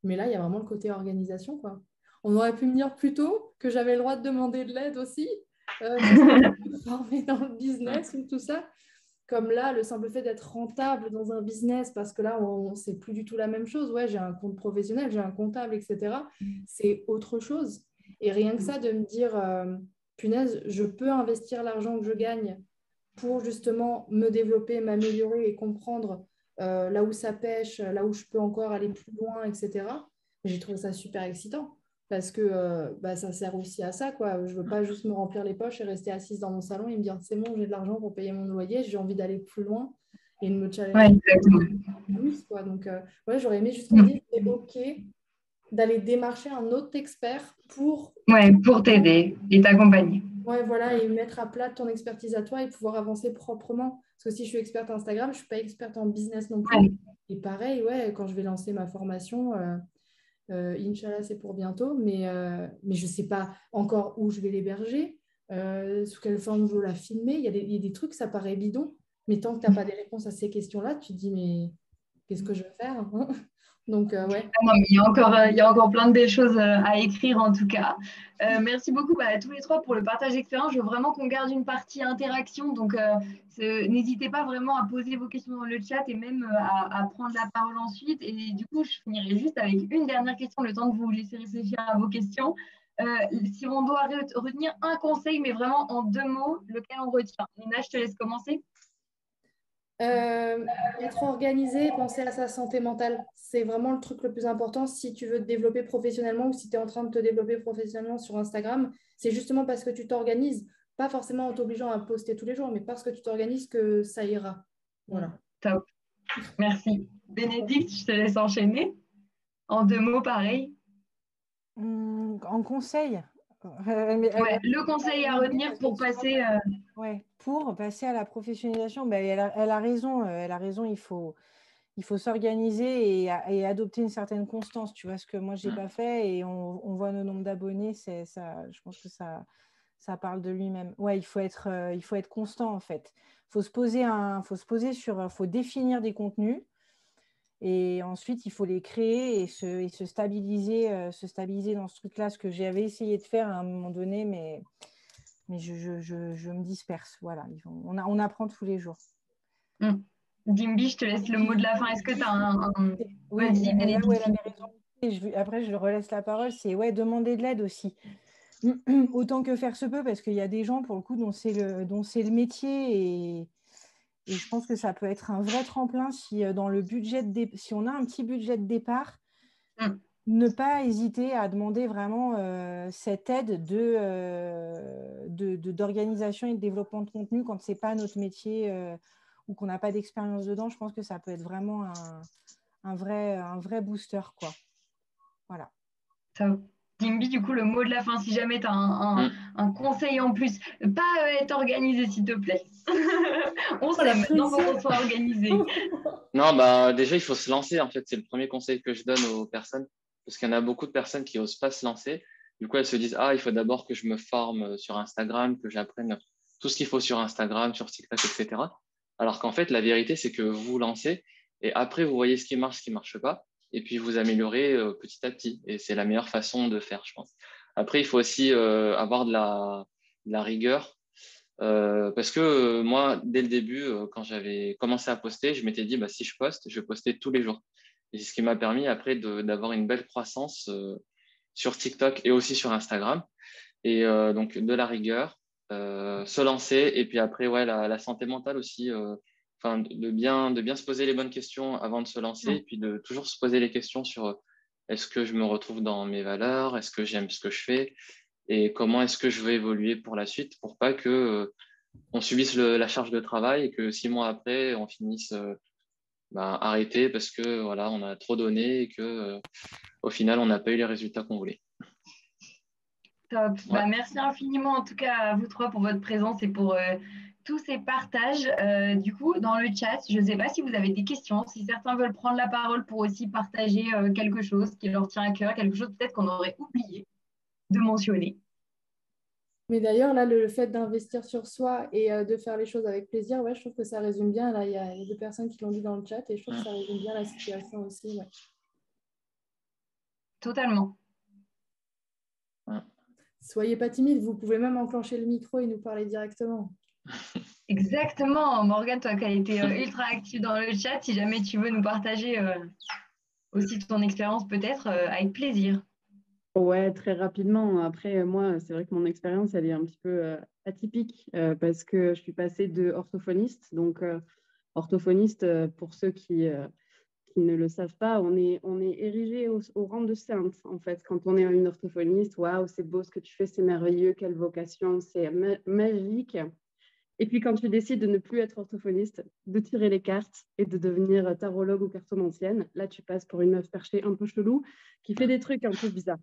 mais là, il y a vraiment le côté organisation, quoi. On aurait pu me dire plus tôt que j'avais le droit de demander de l'aide aussi, pour former dans le business ou tout ça. Comme là, le simple fait d'être rentable dans un business, parce que là, c'est plus du tout la même chose. Ouais, j'ai un compte professionnel, j'ai un comptable, etc. C'est autre chose. Et rien que ça, de me dire, punaise, je peux investir l'argent que je gagne pour justement me développer, m'améliorer et comprendre là où ça pêche, là où je peux encore aller plus loin, etc. J'ai trouvé ça super excitant parce que ça sert aussi à ça, quoi. Je veux pas juste me remplir les poches et rester assise dans mon salon et me dire c'est bon, j'ai de l'argent pour payer mon loyer, j'ai envie d'aller plus loin et de me challenger plus, quoi. Donc, j'aurais aimé juste me dire c'est OK d'aller démarcher un autre expert pour t'aider et t'accompagner. Ouais, voilà, et mettre à plat ton expertise à toi et pouvoir avancer proprement. Parce que si je suis experte Instagram, je ne suis pas experte en business non plus. Ouais. Et pareil, ouais, quand je vais lancer ma formation, Inch'Allah, c'est pour bientôt, mais je ne sais pas encore où je vais l'héberger, sous quelle forme je veux la filmer. Il y a des trucs, ça paraît bidon, mais tant que tu n'as pas des réponses à ces questions-là, tu te dis, mais qu'est-ce que je vais faire, hein? Donc, ouais. Non, mais il y a encore plein de belles choses à écrire en tout cas. Merci beaucoup à tous les trois pour le partage d'expérience. Je veux vraiment qu'on garde une partie interaction. Donc, n'hésitez pas vraiment à poser vos questions dans le chat et même à prendre la parole ensuite. Et du coup, je finirai juste avec une dernière question, le temps de vous laisser réfléchir à vos questions. Si on doit retenir un conseil, mais vraiment en 2 mots, lequel on retient? Nina, je te laisse commencer. Être organisé, penser à sa santé mentale, c'est vraiment le truc le plus important si tu veux te développer professionnellement ou si tu es en train de te développer professionnellement sur Instagram. C'est justement parce que tu t'organises, pas forcément en t'obligeant à poster tous les jours, mais parce que tu t'organises que ça ira. Voilà. Top. Merci. Bénédicte, je te laisse enchaîner. En 2 mots, pareil. En conseil le conseil à retenir pour passer... pour passer à la professionnalisation, elle a raison. Elle a raison, il faut s'organiser et adopter une certaine constance. Tu vois, ce que moi, je n'ai pas fait et on voit nos nombres d'abonnés, je pense que ça parle de lui-même. Ouais, il faut être constant, en fait. Il faut faut définir des contenus. Et ensuite, il faut les créer et se stabiliser dans ce truc-là, ce que j'avais essayé de faire à un moment donné, mais je me disperse. Voilà, on apprend tous les jours. Dimby, je te laisse le mot de la fin. Est-ce que tu as un... Oui, elle avait raison. Après, je relaisse la parole. C'est demander de l'aide aussi. Autant que faire se peut, parce qu'il y a des gens, pour le coup, dont c'est le métier et je pense que ça peut être un vrai tremplin si on a un petit budget de départ, ne pas hésiter à demander vraiment cette aide d'organisation et de développement de contenu quand ce n'est pas notre métier ou qu'on n'a pas d'expérience dedans. Je pense que ça peut être vraiment un vrai booster, quoi. Voilà. Dimby, du coup, le mot de la fin, si jamais tu as un conseil en plus, pas être organisé, s'il te plaît. On sait maintenant qu'on soit organisé. Non, déjà, il faut se lancer, en fait. C'est le premier conseil que je donne aux personnes, parce qu'il y en a beaucoup de personnes qui n'osent pas se lancer. Du coup, elles se disent, il faut d'abord que je me forme sur Instagram, que j'apprenne tout ce qu'il faut sur Instagram, sur TikTok, etc. Alors qu'en fait, la vérité, c'est que vous vous lancez et après, vous voyez ce qui marche pas. Et puis, vous améliorez petit à petit. Et c'est la meilleure façon de faire, je pense. Après, il faut aussi avoir de la rigueur. Parce que moi, dès le début, quand j'avais commencé à poster, je m'étais dit, si je poste, je vais poster tous les jours. Et c'est ce qui m'a permis après d'avoir une belle croissance sur TikTok et aussi sur Instagram. Et donc, de la rigueur, se lancer. Et puis après, la santé mentale aussi. De bien se poser les bonnes questions avant de se lancer. Et puis de toujours se poser les questions sur est-ce que je me retrouve dans mes valeurs? Est-ce que j'aime ce que je fais? Et comment est-ce que je veux évoluer pour la suite pour pas que on subisse la charge de travail et que 6 mois après, on finisse arrêté parce que on a trop donné et que au final, on n'a pas eu les résultats qu'on voulait. Top. Merci infiniment en tout cas à vous trois pour votre présence et pour tous ces partages. Du coup, dans le chat, je ne sais pas si vous avez des questions, si certains veulent prendre la parole pour aussi partager quelque chose qui leur tient à cœur, quelque chose peut-être qu'on aurait oublié de mentionner. Mais d'ailleurs, là, le fait d'investir sur soi et de faire les choses avec plaisir, ouais, je trouve que ça résume bien. Là, il y a deux personnes qui l'ont dit dans le chat et je trouve que ça résume bien la situation aussi. Ouais. Totalement. Soyez pas timide, vous pouvez même enclencher le micro et nous parler directement. Exactement. Morgane, toi qui as été ultra active dans le chat, si jamais tu veux nous partager aussi ton expérience peut-être, avec plaisir. Ouais, très rapidement. Après, moi, c'est vrai que mon expérience, elle est un petit peu atypique parce que je suis passée de orthophoniste. Donc, orthophoniste, pour ceux qui ne le savent pas, on est érigé au rang de sainte, en fait. Quand on est une orthophoniste, waouh, c'est beau ce que tu fais, c'est merveilleux, quelle vocation, c'est magique. Et puis, quand tu décides de ne plus être orthophoniste, de tirer les cartes et de devenir tarologue ou cartomancienne, là, tu passes pour une meuf perchée un peu chelou qui fait des trucs un peu bizarres.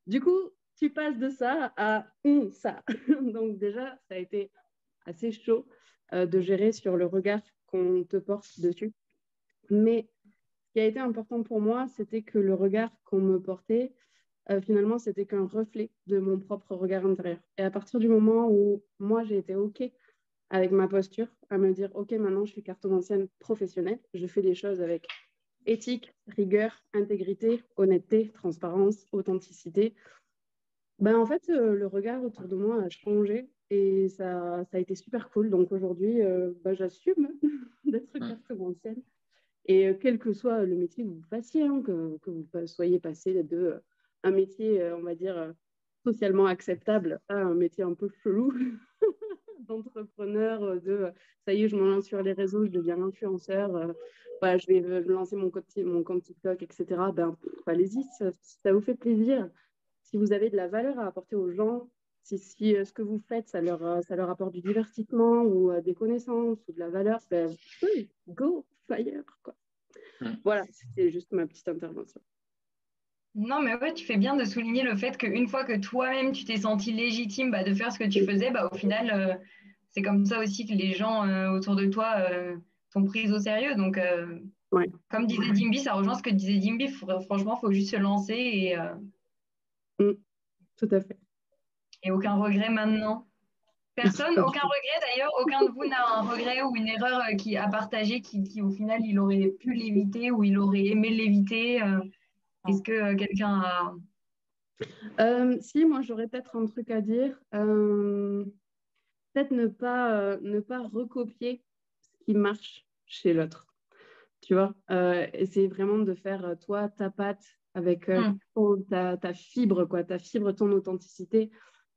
Du coup, tu passes de ça à ça. Donc, déjà, ça a été assez chaud de gérer sur le regard qu'on te porte dessus. Mais ce qui a été important pour moi, c'était que le regard qu'on me portait, finalement, c'était qu'un reflet de mon propre regard intérieur. Et à partir du moment où moi, j'ai été OK avec ma posture, à me dire, OK, maintenant, je suis cartomancienne professionnelle, je fais des choses avec éthique, rigueur, intégrité, honnêteté, transparence, authenticité. Ben, en fait, le regard autour de moi a changé et ça a été super cool. Donc aujourd'hui, ben, j'assume d'être cartomancienne. Et quel que soit le métier que vous fassiez, hein, que vous soyez passé de un métier, on va dire, socialement acceptable à un métier un peu chelou d'entrepreneur, ça y est, je me lance sur les réseaux, je deviens influenceur, voilà, je vais lancer mon compte TikTok, etc. Ben, allez-y, ça vous fait plaisir. Si vous avez de la valeur à apporter aux gens, si ce que vous faites, ça leur apporte du divertissement ou des connaissances ou de la valeur, ben, oui, go, fire, quoi. Voilà, c'était juste ma petite intervention. Non, mais ouais, tu fais bien de souligner le fait qu'une fois que toi-même, tu t'es senti légitime de faire ce que tu faisais, au final, c'est comme ça aussi que les gens autour de toi t'ont prise au sérieux. Donc, Ouais. comme disait Dimby, ça rejoint ce que disait Dimby. Franchement, il faut juste se lancer Tout à fait. et aucun regret maintenant. Personne, aucun regret d'ailleurs, aucun de vous n'a un regret ou une erreur qui a partagé qui, au final, il aurait pu l'éviter ou il aurait aimé l'éviter. Est-ce que quelqu'un a... Si, moi, j'aurais peut-être un truc à dire. Peut-être ne pas recopier ce qui marche chez l'autre. Tu vois, essayer vraiment de faire, toi, ta patte avec ta fibre, quoi, ta fibre, ton authenticité.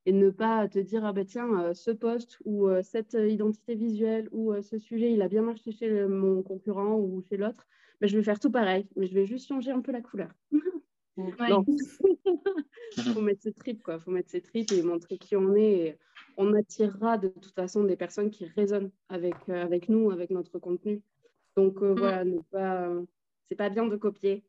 Et ne pas te dire, ah ben tiens, ce poste ou cette identité visuelle ou ce sujet, il a bien marché chez mon concurrent ou chez l'autre, mais je vais faire tout pareil, mais je vais juste changer un peu la couleur. Non, faut mettre ses tripes, quoi. Faut mettre ses tripes et montrer qui on est. Et on attirera de toute façon des personnes qui résonnent avec nous, avec notre contenu. Donc voilà, c'est pas bien de copier.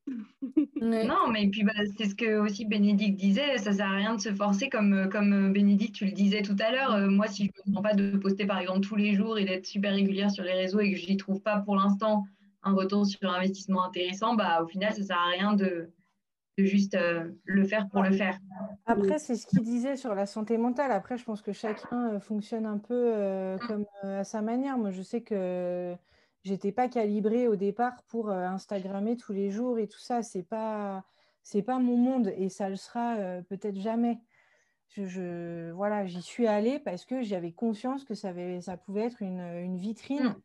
Non, mais puis c'est ce que aussi Bénédicte disait, ça sert à rien de se forcer comme Bénédicte, tu le disais tout à l'heure. Moi, si je ne me sens pas de poster par exemple tous les jours et d'être super régulière sur les réseaux et que je n'y trouve pas pour l'instant un retour sur investissement intéressant, au final, ça sert à rien de juste le faire pour le faire. Après, c'est ce qu'il disait sur la santé mentale. Après, je pense que chacun fonctionne un peu comme à sa manière. Moi, je sais que j'étais pas calibrée au départ pour Instagrammer tous les jours et tout ça. C'est pas mon monde et ça le sera peut-être jamais. Voilà, j'y suis allée parce que j'avais conscience que ça pouvait être une vitrine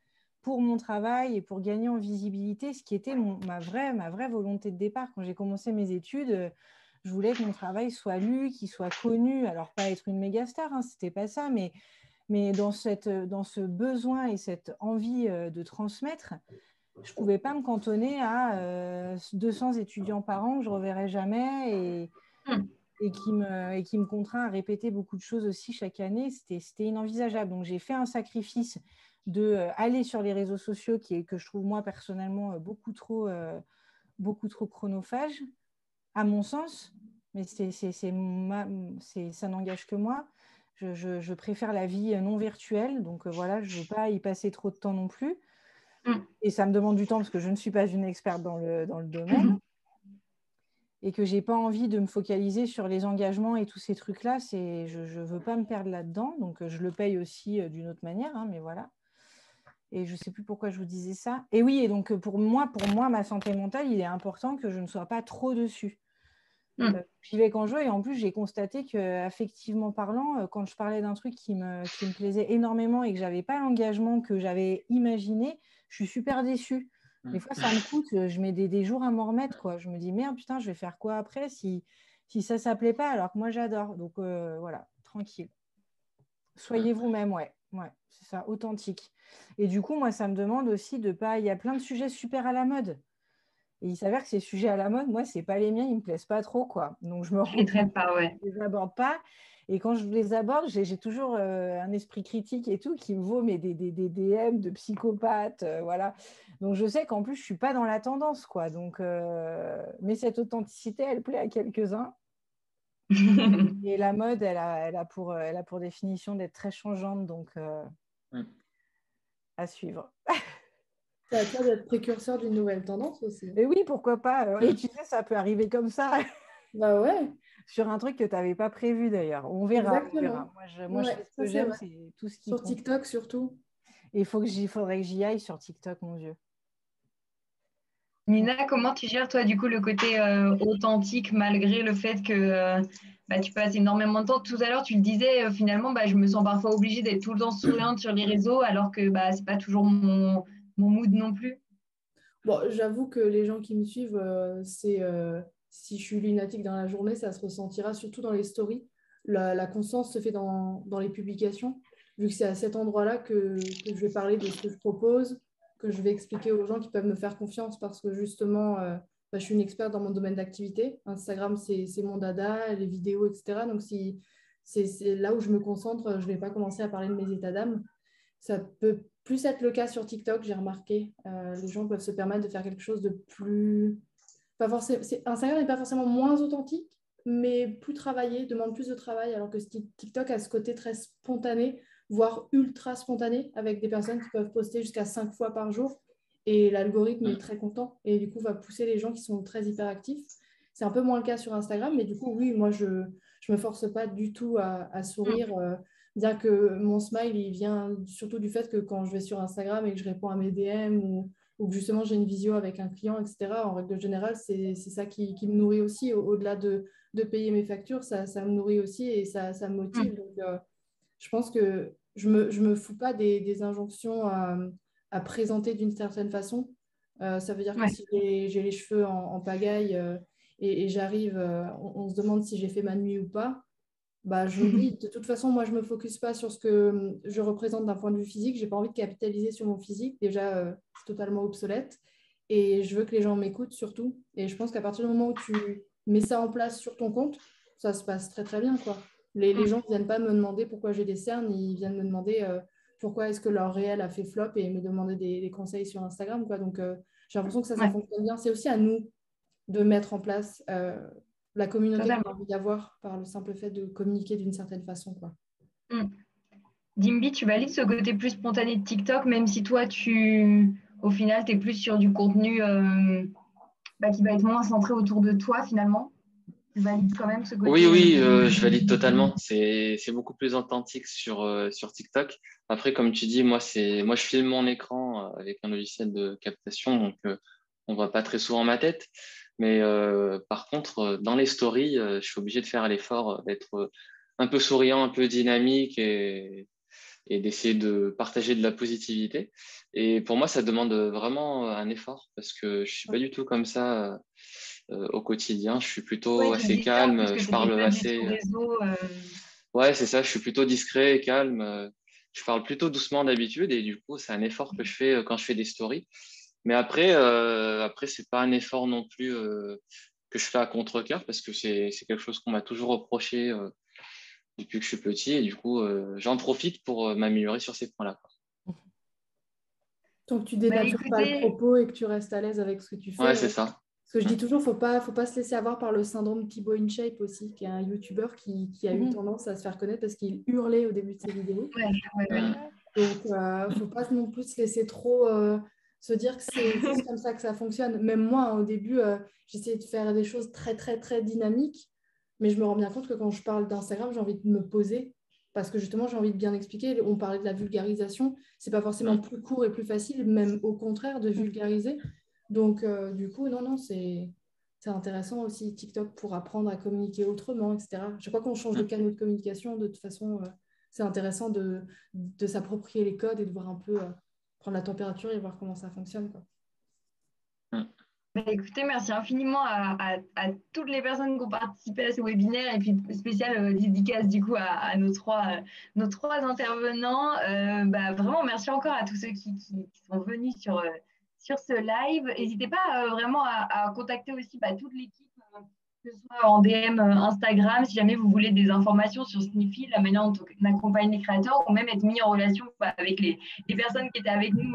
pour mon travail et pour gagner en visibilité, ce qui était ma vraie volonté de départ. Quand j'ai commencé mes études, je voulais que mon travail soit lu, qu'il soit connu. Alors, pas être une méga star, hein, c'était pas ça, mais dans ce besoin et cette envie de transmettre, je pouvais pas me cantonner à 200 étudiants par an que je reverrai jamais et qui me contraint à répéter beaucoup de choses aussi chaque année. C'était inenvisageable. Donc, j'ai fait un sacrifice de aller sur les réseaux sociaux que je trouve, moi, personnellement, beaucoup trop chronophage, à mon sens, mais ça n'engage que moi. Je préfère la vie non virtuelle. Donc voilà, je ne veux pas y passer trop de temps non plus. Et ça me demande du temps parce que je ne suis pas une experte dans le domaine. Et que je n'ai pas envie de me focaliser sur les engagements et tous ces trucs-là. Je ne veux pas me perdre là-dedans. Donc je le paye aussi d'une autre manière, hein, mais voilà. Et je ne sais plus pourquoi je vous disais ça. Et oui, et donc pour moi, ma santé mentale, il est important que je ne sois pas trop dessus. J'y vais quand je veux, et en plus j'ai constaté qu'affectivement parlant, quand je parlais d'un truc qui me plaisait énormément et que j'avais pas l'engagement que j'avais imaginé, je suis super déçue. Des fois ça me coûte, je mets des jours à m'en remettre, quoi. Je me dis merde, putain, je vais faire quoi après si ça plaît pas, alors que moi j'adore. Donc voilà, tranquille. Soyez vous-même, ouais, c'est ça, authentique. Et du coup, moi ça me demande aussi de pas. Il y a plein de sujets super à la mode. Et il s'avère que ces sujets à la mode, moi, ce n'est pas les miens, ils ne me plaisent pas trop, quoi. Donc, je les traite pas, ouais. Je les aborde pas. Et quand je les aborde, j'ai toujours un esprit critique et tout qui me vaut des DM de psychopathes, voilà. Donc, je sais qu'en plus, je ne suis pas dans la tendance, quoi. Donc, mais cette authenticité, elle plaît à quelques-uns. Et la mode, elle a pour définition d'être très changeante, donc à suivre. C'est à toi d'être précurseur d'une nouvelle tendance aussi. Et oui, pourquoi pas. Et tu sais, ça peut arriver comme ça. Bah ouais. Sur un truc que tu n'avais pas prévu d'ailleurs. On verra. Exactement. Moi, je fais ce que j'aime, c'est tout ce qui sur TikTok surtout. Et faudrait que j'y aille sur TikTok, mon Dieu. Nina, comment tu gères, toi, du coup, le côté authentique, malgré le fait que tu passes énormément de temps. Tout à l'heure, tu le disais, finalement, je me sens parfois obligée d'être tout le temps souriante sur les réseaux, alors que c'est pas toujours mon mood non plus. Bon, j'avoue que les gens qui me suivent, si je suis lunatique dans la journée, ça se ressentira surtout dans les stories. La constance se fait dans les publications, vu que c'est à cet endroit-là que je vais parler de ce que je propose, que je vais expliquer aux gens qui peuvent me faire confiance parce que justement, je suis une experte dans mon domaine d'activité. Instagram, c'est mon dada, les vidéos, etc. Donc, si c'est là où je me concentre, je ne vais pas commencer à parler de mes états d'âme. Ça peut plus être le cas sur TikTok, j'ai remarqué. Les gens peuvent se permettre de faire quelque chose de plus... Pas forcément... Instagram n'est pas forcément moins authentique, mais plus travaillé, demande plus de travail, alors que TikTok a ce côté très spontané, voire ultra spontané, avec des personnes qui peuvent poster jusqu'à 5 fois par jour. Et l'algorithme est très content et du coup va pousser les gens qui sont très hyperactifs. C'est un peu moins le cas sur Instagram, mais du coup, oui, moi, je ne me force pas du tout à sourire. Bien que mon smile, il vient surtout du fait que quand je vais sur Instagram et que je réponds à mes DM ou que justement j'ai une visio avec un client, etc., en règle générale, c'est ça qui me nourrit aussi. Au-delà de payer mes factures, ça me nourrit aussi et ça me motive. Donc, je pense que je me fous pas des injonctions à présenter d'une certaine façon. Ça veut dire que si j'ai les cheveux en pagaille et j'arrive, on se demande si j'ai fait ma nuit ou pas. Je me dis, de toute façon, moi, je ne me focus pas sur ce que je représente d'un point de vue physique. Je n'ai pas envie de capitaliser sur mon physique. Déjà, c'est totalement obsolète. Et je veux que les gens m'écoutent surtout. Et je pense qu'à partir du moment où tu mets ça en place sur ton compte, ça se passe très, très bien, quoi. Les gens ne viennent pas me demander pourquoi j'ai des cernes. Ils viennent me demander pourquoi est-ce que leur réel a fait flop et me demander des conseils sur Instagram, quoi. Donc, j'ai l'impression que ça fonctionne bien. C'est aussi à nous de mettre en place la communauté qu'on a envie d'avoir par le simple fait de communiquer d'une certaine façon, quoi. Dimby, tu valides ce côté plus spontané de TikTok, même si toi, au final, tu es plus sur du contenu qui va être moins centré autour de toi, finalement. Tu valides quand même ce côté... Oui, je valide totalement. C'est beaucoup plus authentique sur TikTok. Après, comme tu dis, moi, je filme mon écran avec un logiciel de captation, donc on ne voit pas très souvent ma tête. Mais par contre, dans les stories, je suis obligé de faire l'effort d'être un peu souriant, un peu dynamique et d'essayer de partager de la positivité. Et pour moi, ça demande vraiment un effort parce que je ne suis pas du tout comme ça au quotidien. Je suis plutôt assez calme, je parle assez... Ouais, c'est ça, je suis plutôt discret et calme. Je parle plutôt doucement d'habitude et du coup, c'est un effort que je fais quand je fais des stories. Mais après, c'est pas un effort non plus que je fais à contre-cœur parce que c'est quelque chose qu'on m'a toujours reproché depuis que je suis petit et du coup, j'en profite pour m'améliorer sur ces points-là. Tant que tu dénatures pas le propos et que tu restes à l'aise avec ce que tu fais, ouais, c'est ça. Ce que je dis toujours, faut pas se laisser avoir par le syndrome Thibaut InShape aussi, qui est un YouTuber qui a eu tendance à se faire connaître parce qu'il hurlait au début de ses vidéos. Donc, faut pas non plus se laisser trop se dire que c'est juste comme ça que ça fonctionne. Même moi, au début, j'essayais de faire des choses très, très, très dynamiques, mais je me rends bien compte que quand je parle d'Instagram, j'ai envie de me poser parce que justement, j'ai envie de bien expliquer. On parlait de la vulgarisation, c'est pas forcément plus court et plus facile, même au contraire de vulgariser. Donc, du coup, non, c'est intéressant aussi TikTok pour apprendre à communiquer autrement, etc. Chaque fois qu'on change de canal de communication, de toute façon, c'est intéressant de s'approprier les codes et de voir un peu, prendre la température et voir comment ça fonctionne, quoi. Écoutez, merci infiniment à toutes les personnes qui ont participé à ce webinaire et puis spécial dédicace du coup à nos trois intervenants. Vraiment, merci encore à tous ceux qui sont venus sur ce live. N'hésitez pas vraiment à contacter aussi toute l'équipe, que ce soit en DM Instagram, si jamais vous voulez des informations sur Sniffy, la manière dont on accompagne les créateurs, ou même être mis en relation avec les personnes qui étaient avec nous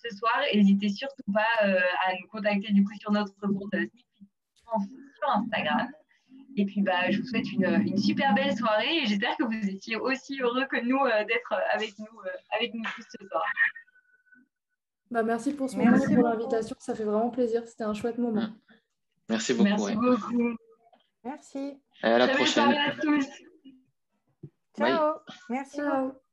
ce soir. N'hésitez surtout pas à nous contacter du coup sur notre compte Sniffy sur Instagram. Et puis je vous souhaite une super belle soirée et j'espère que vous étiez aussi heureux que nous d'être avec nous tous ce soir. Merci pour ce moment et pour l'invitation, ça fait vraiment plaisir, c'était un chouette moment. Merci beaucoup. Merci beaucoup. Merci. À la prochaine. Très belle soirée à tous. Ciao. Merci. Ciao.